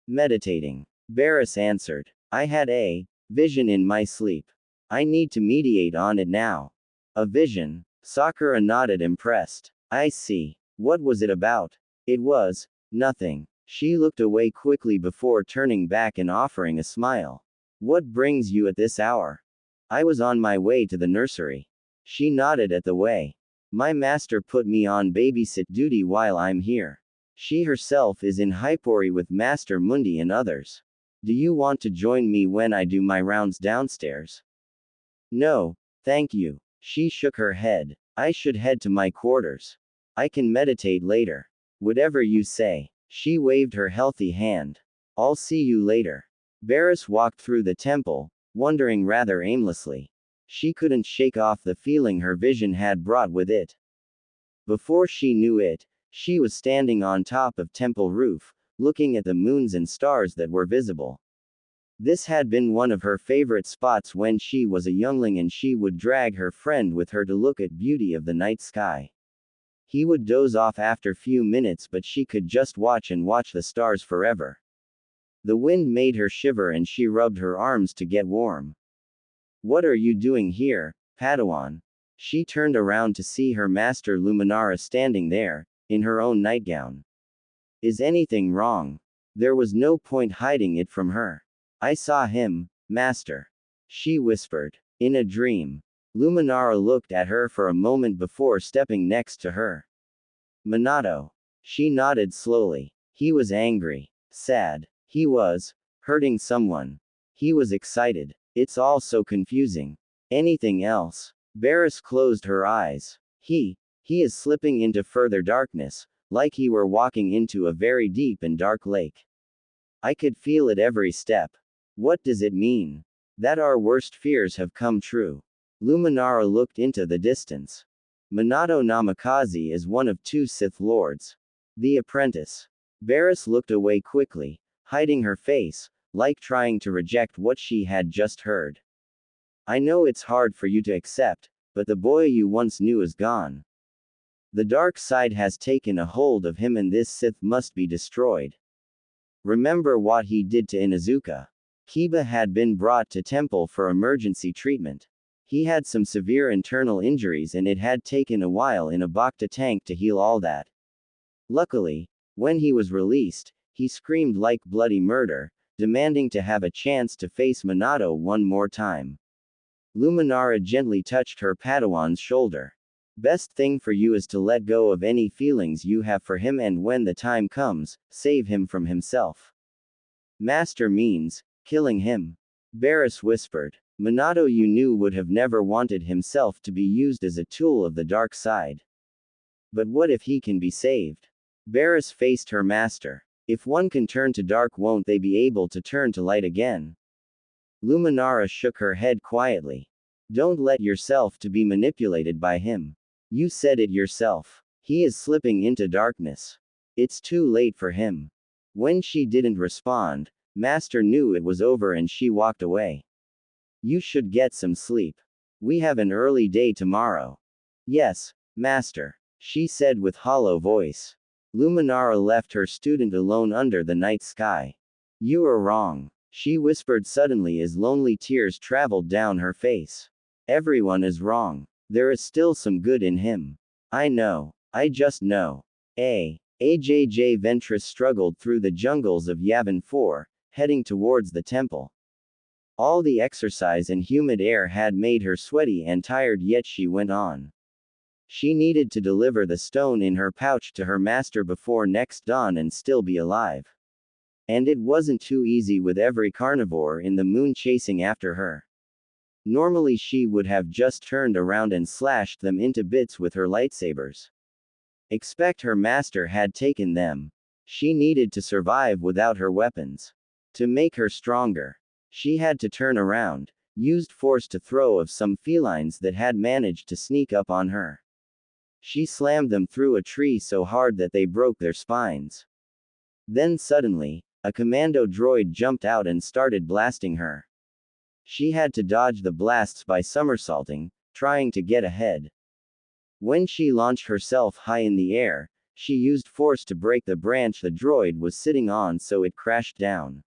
Meditating. Barriss answered. I had a vision in my sleep. I need to meditate on it now. A vision? Sakura nodded, impressed. I see. What was it about? It was nothing. She looked away quickly before turning back and offering a smile. What brings you at this hour? I was on my way to the nursery. She nodded at the way. My master put me on babysit duty while I'm here. She herself is in Hypori with Master Mundi and others. Do you want to join me when I do my rounds downstairs? No, thank you. She shook her head. I should head to my quarters. I can meditate later. Whatever you say. She waved her healthy hand. I'll see you later. Barriss walked through the temple, wondering rather aimlessly. She couldn't shake off the feeling her vision had brought with it. Before she knew it, she was standing on top of temple roof, looking at the moons and stars that were visible. This had been one of her favorite spots when she was a youngling, and she would drag her friend with her to look at beauty of the night sky. He would doze off after few minutes, but she could just watch and watch the stars forever. The wind made her shiver and she rubbed her arms to get warm. "What are you doing here, Padawan?" She turned around to see her master Luminara standing there, in her own nightgown. "Is anything wrong?" There was no point hiding it from her. "I saw him, master," she whispered. "In a dream." Luminara looked at her for a moment before stepping next to her. "Minato." She nodded slowly. He was angry. Sad. He was hurting someone. He was excited. It's all so confusing. Anything else? Barris closed her eyes. He is slipping into further darkness, like he were walking into a very deep and dark lake. I could feel it every step. What does it mean? That our worst fears have come true. Luminara looked into the distance. Minato Namikaze is one of 2 Sith Lords. The apprentice. Barris looked away quickly, hiding her face, like trying to reject what she had just heard. "I know it's hard for you to accept, but the boy you once knew is gone. The dark side has taken a hold of him and this Sith must be destroyed. Remember what he did to Inuzuka. Kiba had been brought to temple for emergency treatment. He had some severe internal injuries and it had taken a while in a Bacta tank to heal all that. Luckily, when he was released, he screamed like bloody murder, demanding to have a chance to face Minato one more time." Luminara gently touched her Padawan's shoulder. "Best thing for you is to let go of any feelings you have for him, and when the time comes, save him from himself." "Master means killing him," Barris whispered. "Minato you knew would have never wanted himself to be used as a tool of the dark side. But what if he can be saved?" Barris faced her master. "If one can turn to dark, won't they be able to turn to light again?" Luminara shook her head quietly. "Don't let yourself to be manipulated by him. You said it yourself. He is slipping into darkness. It's too late for him." When she didn't respond, Master knew it was over and she walked away. "You should get some sleep. We have an early day tomorrow." "Yes, Master," she said with hollow voice. Luminara left her student alone under the night sky. "You are wrong," she whispered suddenly as lonely tears traveled down her face. "Everyone is wrong. There is still some good in him. I know. I just know." Ajj Ventress struggled through the jungles of Yavin 4, heading towards the temple. All the exercise and humid air had made her sweaty and tired, yet she went on. She needed to deliver the stone in her pouch to her master before next dawn and still be alive. And it wasn't too easy with every carnivore in the moon chasing after her. Normally she would have just turned around and slashed them into bits with her lightsabers. Expect her master had taken them. She needed to survive without her weapons. To make her stronger, she had to turn around, used force to throw of some felines that had managed to sneak up on her. She slammed them through a tree so hard that they broke their spines. Then suddenly, a commando droid jumped out and started blasting her. She had to dodge the blasts by somersaulting, trying to get ahead. When she launched herself high in the air, she used force to break the branch the droid was sitting on so it crashed down.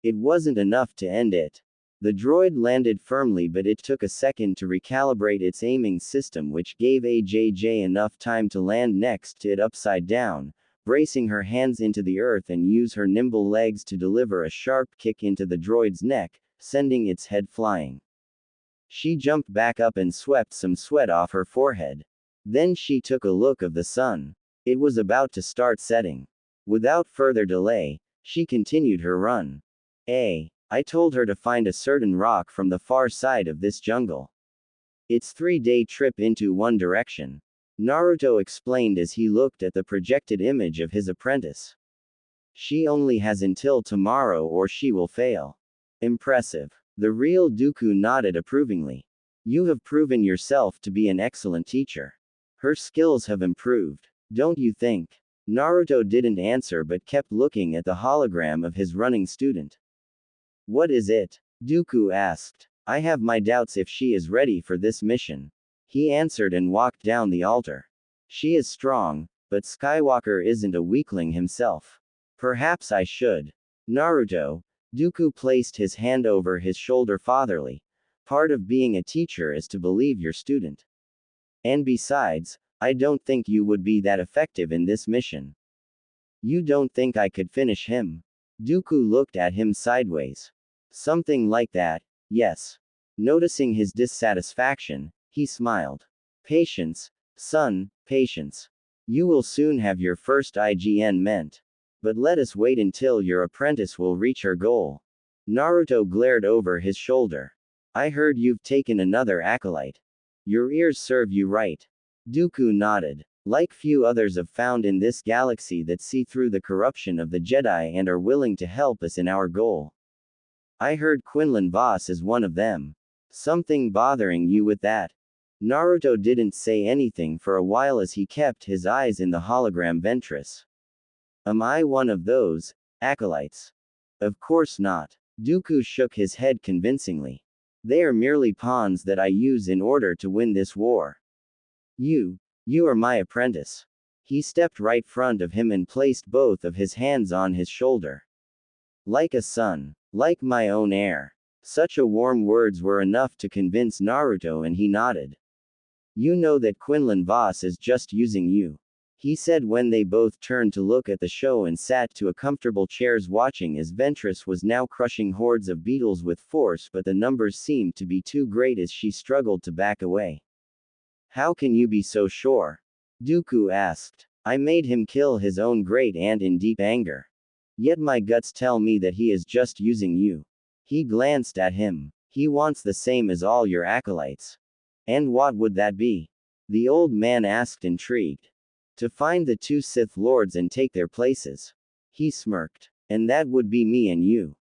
It wasn't enough to end it. The droid landed firmly, but it took a second to recalibrate its aiming system, which gave AJJ enough time to land next to it upside down, bracing her hands into the earth and use her nimble legs to deliver a sharp kick into the droid's neck, sending its head flying. She jumped back up and swept some sweat off her forehead. Then she took a look of the sun. It was about to start setting. Without further delay, she continued her run. I told her to find a certain rock from the far side of this jungle. It's 3-day trip into one direction. Naruto explained as he looked at the projected image of his apprentice. She only has until tomorrow or she will fail. Impressive. The real Dooku nodded approvingly. You have proven yourself to be an excellent teacher. Her skills have improved, don't you think? Naruto didn't answer but kept looking at the hologram of his running student. What is it? Dooku asked. I have my doubts if she is ready for this mission. He answered and walked down the altar. She is strong, but Skywalker isn't a weakling himself. Perhaps I should. Naruto. Dooku placed his hand over his shoulder fatherly. Part of being a teacher is to believe your student. And besides, I don't think you would be that effective in this mission. You don't think I could finish him? Dooku looked at him sideways. Something like that, yes. Noticing his dissatisfaction, he smiled. Patience, son, patience. You will soon have your first IGN meant. But let us wait until your apprentice will reach her goal. Naruto glared over his shoulder. I heard you've taken another acolyte. Your ears serve you right. Dooku nodded. Like few others have found in this galaxy that see through the corruption of the Jedi and are willing to help us in our goal. I heard Quinlan Vos is one of them. Something bothering you with that? Naruto didn't say anything for a while as he kept his eyes in the hologram Ventress. Am I one of those acolytes? Of course not. Dooku shook his head convincingly. They are merely pawns that I use in order to win this war. You are my apprentice. He stepped right front of him and placed both of his hands on his shoulder. Like a son. Like my own heir. Such a warm words were enough to convince Naruto and he nodded. You know that Quinlan Vos is just using you. He said when they both turned to look at the show and sat to a comfortable chairs watching as Ventress was now crushing hordes of beetles with force, but the numbers seemed to be too great as she struggled to back away. How can you be so sure? Dooku asked. I made him kill his own great aunt in deep anger. Yet my guts tell me that he is just using you. He glanced at him. He wants the same as all your acolytes. And what would that be? The old man asked, intrigued. To find the two Sith Lords and take their places. He smirked. And that would be me and you.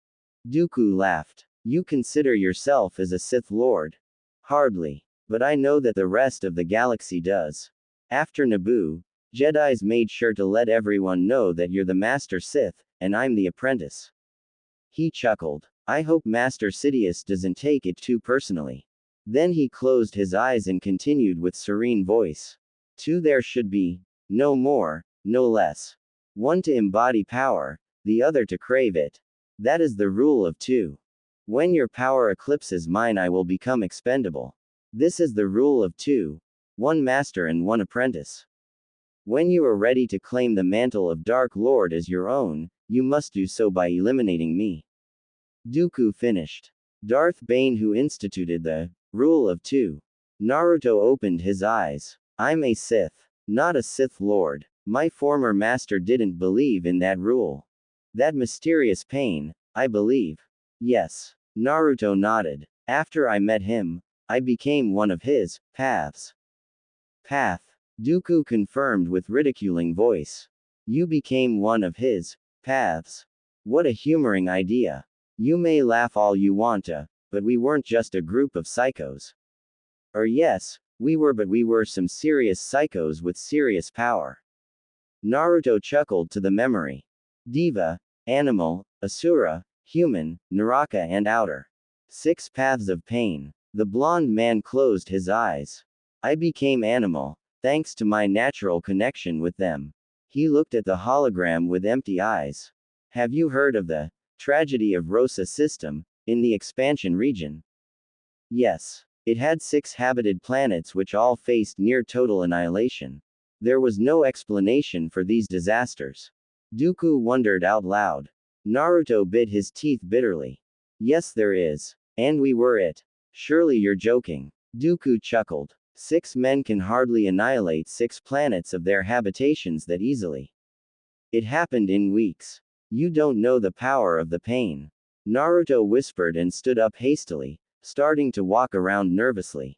Dooku laughed. You consider yourself as a Sith Lord? Hardly. But I know that the rest of the galaxy does. After Naboo, Jedis made sure to let everyone know that you're the Master Sith, and I'm the apprentice. He chuckled. I hope Master Sidious doesn't take it too personally. Then he closed his eyes and continued with serene voice. Two there should be. No more, no less. One to embody power, the other to crave it. That is the rule of two. When your power eclipses mine, I will become expendable. This is the rule of two. One master and one apprentice. When you are ready to claim the mantle of Dark Lord as your own, you must do so by eliminating me. Dooku finished. Darth Bane, who instituted the rule of two. Naruto opened his eyes. I'm a Sith, not a Sith Lord. My former master didn't believe in that rule. That mysterious pain, I believe. Yes. Naruto nodded. After I met him, I became one of his paths. Path. Dooku confirmed with ridiculing voice. You became one of his paths. What a humoring idea. You may laugh all you want to, but we weren't just a group of psychos. Or yes, we were, but we were some serious psychos with serious power. Naruto chuckled to the memory. Diva, animal, asura, human, Naraka and outer. 6 paths of pain. The blonde man closed his eyes. I became animal, thanks to my natural connection with them. He looked at the hologram with empty eyes. Have you heard of the tragedy of Rosa system, in the expansion region? Yes. It had 6 habited planets which all faced near total annihilation. There was no explanation for these disasters. Dooku wondered out loud. Naruto bit his teeth bitterly. Yes, there is. And we were it. Surely you're joking. Dooku chuckled. 6 men can hardly annihilate 6 planets of their habitations that easily. It happened in weeks. You don't know the power of the pain. Naruto whispered and stood up hastily, starting to walk around nervously.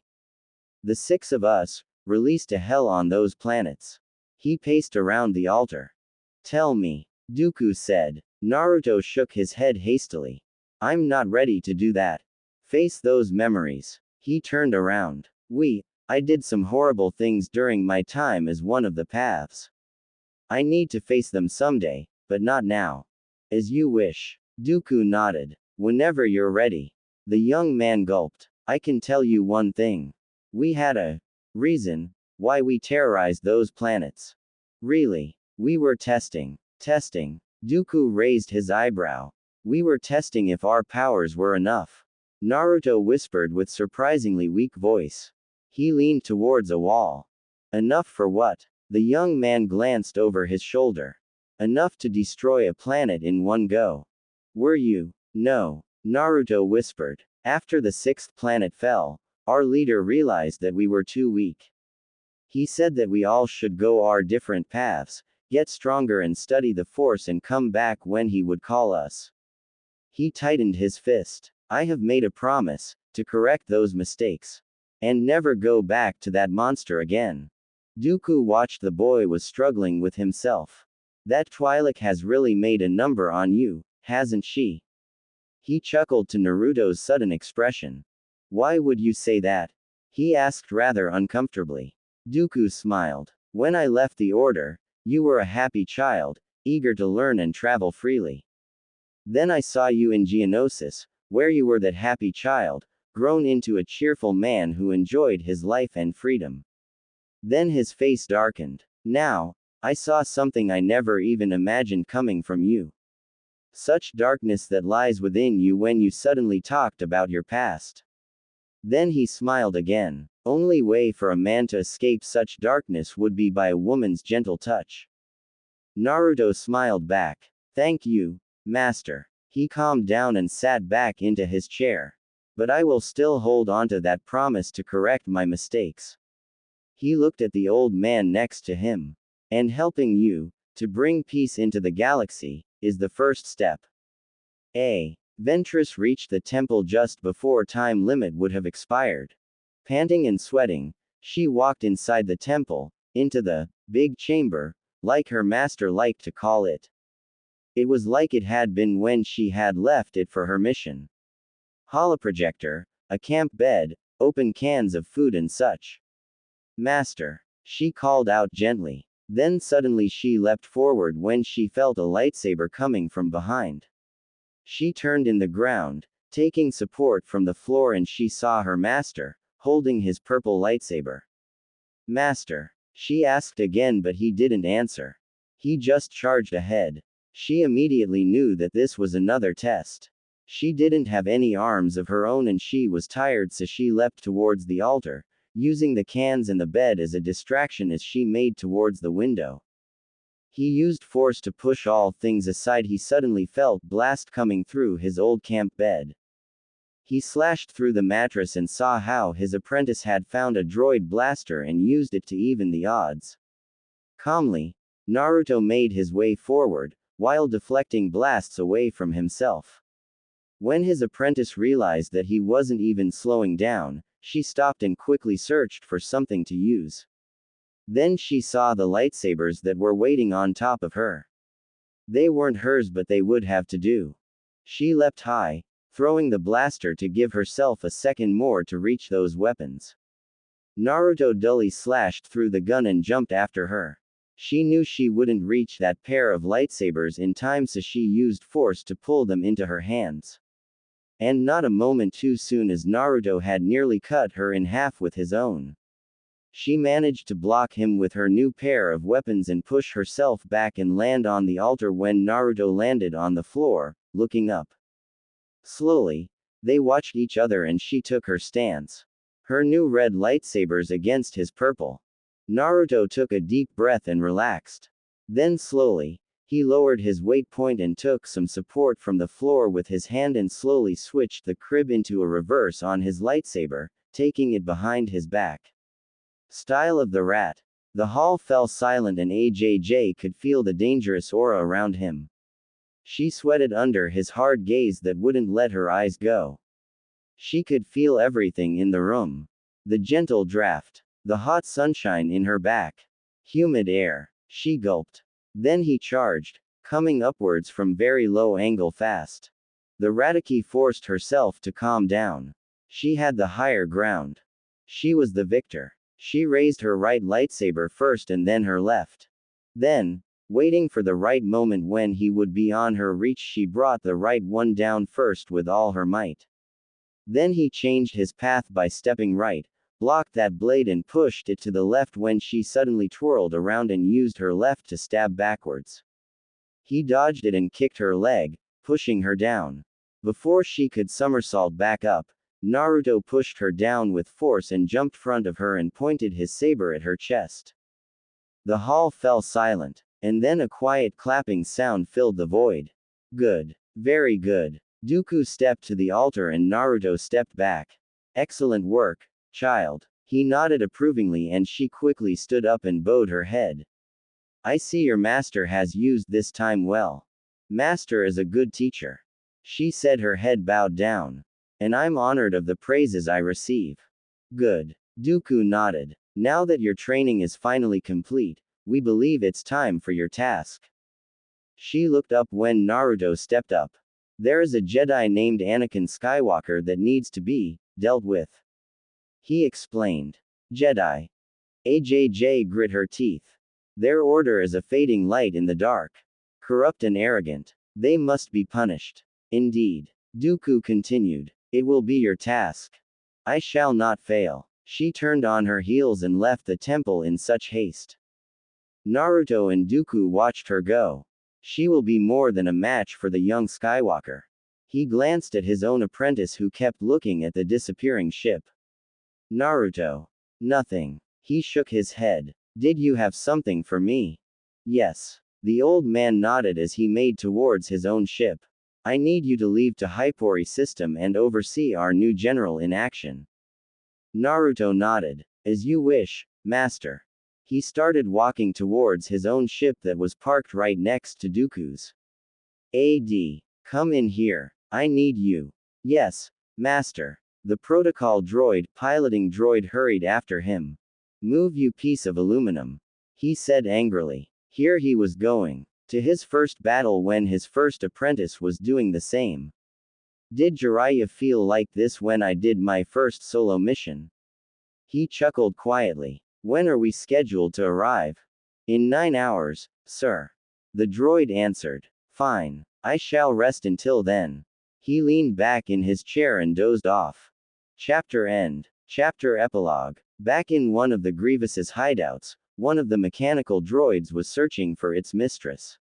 The 6 of us, released to hell on those planets. He paced around the altar. Tell me, Dooku said. Naruto shook his head hastily. I'm not ready to do that. Face those memories. He turned around. I did some horrible things during my time as one of the paths. I need to face them someday, but not now. As you wish. Dooku nodded. Whenever you're ready. The young man gulped. I can tell you one thing. We had a reason why we terrorized those planets. Really? We were testing. Testing. Dooku raised his eyebrow. We were testing if our powers were enough. Naruto whispered with surprisingly weak voice. He leaned towards a wall. Enough for what? The young man glanced over his shoulder. Enough to destroy a planet in one go. Were you? No. Naruto whispered. After the sixth planet fell, our leader realized that we were too weak. He said that we all should go our different paths, get stronger and study the Force and come back when he would call us. He tightened his fist. I have made a promise, to correct those mistakes. And never go back to that monster again. Dooku watched the boy was struggling with himself. That Twi'lek has really made a number on you, hasn't she? He chuckled to Naruto's sudden expression. Why would you say that? He asked rather uncomfortably. Dooku smiled. When I left the order, you were a happy child, eager to learn and travel freely. Then I saw you in Geonosis, where you were that happy child, grown into a cheerful man who enjoyed his life and freedom. Then his face darkened. Now, I saw something I never even imagined coming from you. Such darkness that lies within you when you suddenly talked about your past. Then he smiled again. Only way for a man to escape such darkness would be by a woman's gentle touch. Naruto smiled back. Thank you, master. He calmed down and sat back into his chair. But I will still hold on to that promise to correct my mistakes. He looked at the old man next to him. And helping you, to bring peace into the galaxy, is the first step. Ventress reached the temple just before time limit would have expired. Panting and sweating, she walked inside the temple, into the big chamber, like her master liked to call it. It was like it had been when she had left it for her mission. Holoprojector, a camp bed, open cans of food and such. Master, she called out gently. Then suddenly she leapt forward when she felt a lightsaber coming from behind. She turned in the ground, taking support from the floor, and she saw her master, holding his purple lightsaber. Master, she asked again, but he didn't answer. He just charged ahead. She immediately knew that this was another test. She didn't have any arms of her own and she was tired, so she leapt towards the altar, using the cans and the bed as a distraction as she made towards the window. He used force to push all things aside. He suddenly felt blast coming through his old camp bed. He slashed through the mattress and saw how his apprentice had found a droid blaster and used it to even the odds. Calmly, Naruto made his way forward, while deflecting blasts away from himself. When his apprentice realized that he wasn't even slowing down, she stopped and quickly searched for something to use. Then she saw the lightsabers that were waiting on top of her. They weren't hers, but they would have to do. She leapt high, throwing the blaster to give herself a second more to reach those weapons. Naruto dully slashed through the gun and jumped after her. She knew she wouldn't reach that pair of lightsabers in time, so she used force to pull them into her hands. And not a moment too soon, as Naruto had nearly cut her in half with his own. She managed to block him with her new pair of weapons and push herself back and land on the altar when Naruto landed on the floor, looking up. Slowly, they watched each other and she took her stance. Her new red lightsabers against his purple. Naruto took a deep breath and relaxed. Then slowly, he lowered his weight point and took some support from the floor with his hand and slowly switched the crib into a reverse on his lightsaber, taking it behind his back. Style of the rat. The hall fell silent and AJJ could feel the dangerous aura around him. She sweated under his hard gaze that wouldn't let her eyes go. She could feel everything in the room. The gentle draft. The hot sunshine in her back. Humid air. She gulped. Then he charged, coming upwards from very low angle fast. The Rataki forced herself to calm down. She had the higher ground. She was the victor. She raised her right lightsaber first and then her left. Then, Waiting for the right moment when he would be on her reach, she brought the right one down first with all her might. Then he changed his path by stepping right, blocked that blade and pushed it to the left when she suddenly twirled around and used her left to stab backwards. He dodged it and kicked her leg, pushing her down. Before she could somersault back up, Naruto pushed her down with force and jumped front of her and pointed his saber at her chest. The hall fell silent, and then a quiet clapping sound filled the void. Good. Very good. Dooku stepped to the altar and Naruto stepped back. Excellent work, child. He nodded approvingly and she quickly stood up and bowed her head. I see your master has used this time well. Master is a good teacher. She said, her head bowed down. And I'm honored of the praises I receive. Good. Dooku nodded. Now that your training is finally complete, we believe it's time for your task. She looked up when Naruto stepped up. There is a Jedi named Anakin Skywalker that needs to be dealt with. He explained. Jedi. AJJ grit her teeth. Their order is a fading light in the dark. Corrupt and arrogant. They must be punished. Indeed. Dooku continued. It will be your task. I shall not fail. She turned on her heels and left the temple in such haste. Naruto and Dooku watched her go. She will be more than a match for the young Skywalker. He glanced at his own apprentice who kept looking at the disappearing ship. Naruto. Nothing. He shook his head. Did you have something for me? Yes. The old man nodded as he made towards his own ship. I need you to leave to Hypori system and oversee our new general in action. Naruto nodded. As you wish, master. He started walking towards his own ship that was parked right next to Dooku's. AD. Come in here. I need you. Yes, master. The protocol droid, piloting droid, hurried after him. Move, you piece of aluminum. He said angrily. Here he was going to his first battle when his first apprentice was doing the same. Did Jiraiya feel like this when I did my first solo mission? He chuckled quietly. When are we scheduled to arrive? In 9 hours, sir. The droid answered. Fine. I shall rest until then. He leaned back in his chair and dozed off. Chapter end. Chapter epilogue. Back in one of the Grievous's hideouts, one of the mechanical droids was searching for its mistress.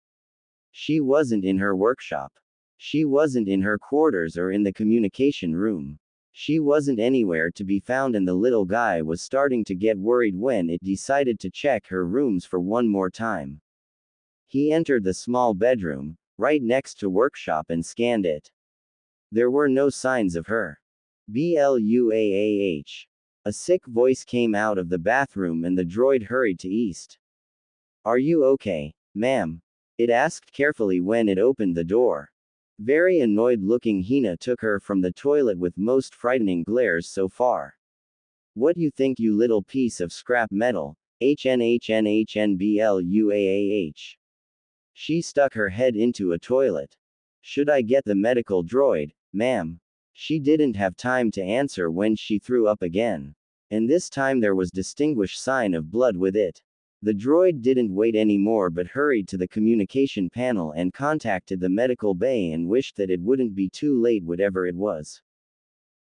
She wasn't in her workshop. She wasn't in her quarters or in the communication room. She wasn't anywhere to be found, and the little guy was starting to get worried when it decided to check her rooms for one more time. He entered the small bedroom, right next to workshop, and scanned it. There were no signs of her. Bluaah. A sick voice came out of the bathroom and the droid hurried to east. Are you okay, ma'am? It asked carefully when it opened the door. Very annoyed looking Hina took her from the toilet with most frightening glares so far. What you think, you little piece of scrap metal? HNHNHNBLUAAH. She stuck her head into a toilet. Should I get the medical droid, ma'am? She didn't have time to answer when she threw up again. And this time there was distinguished sign of blood with it. The droid didn't wait anymore but hurried to the communication panel and contacted the medical bay and wished that it wouldn't be too late, whatever it was.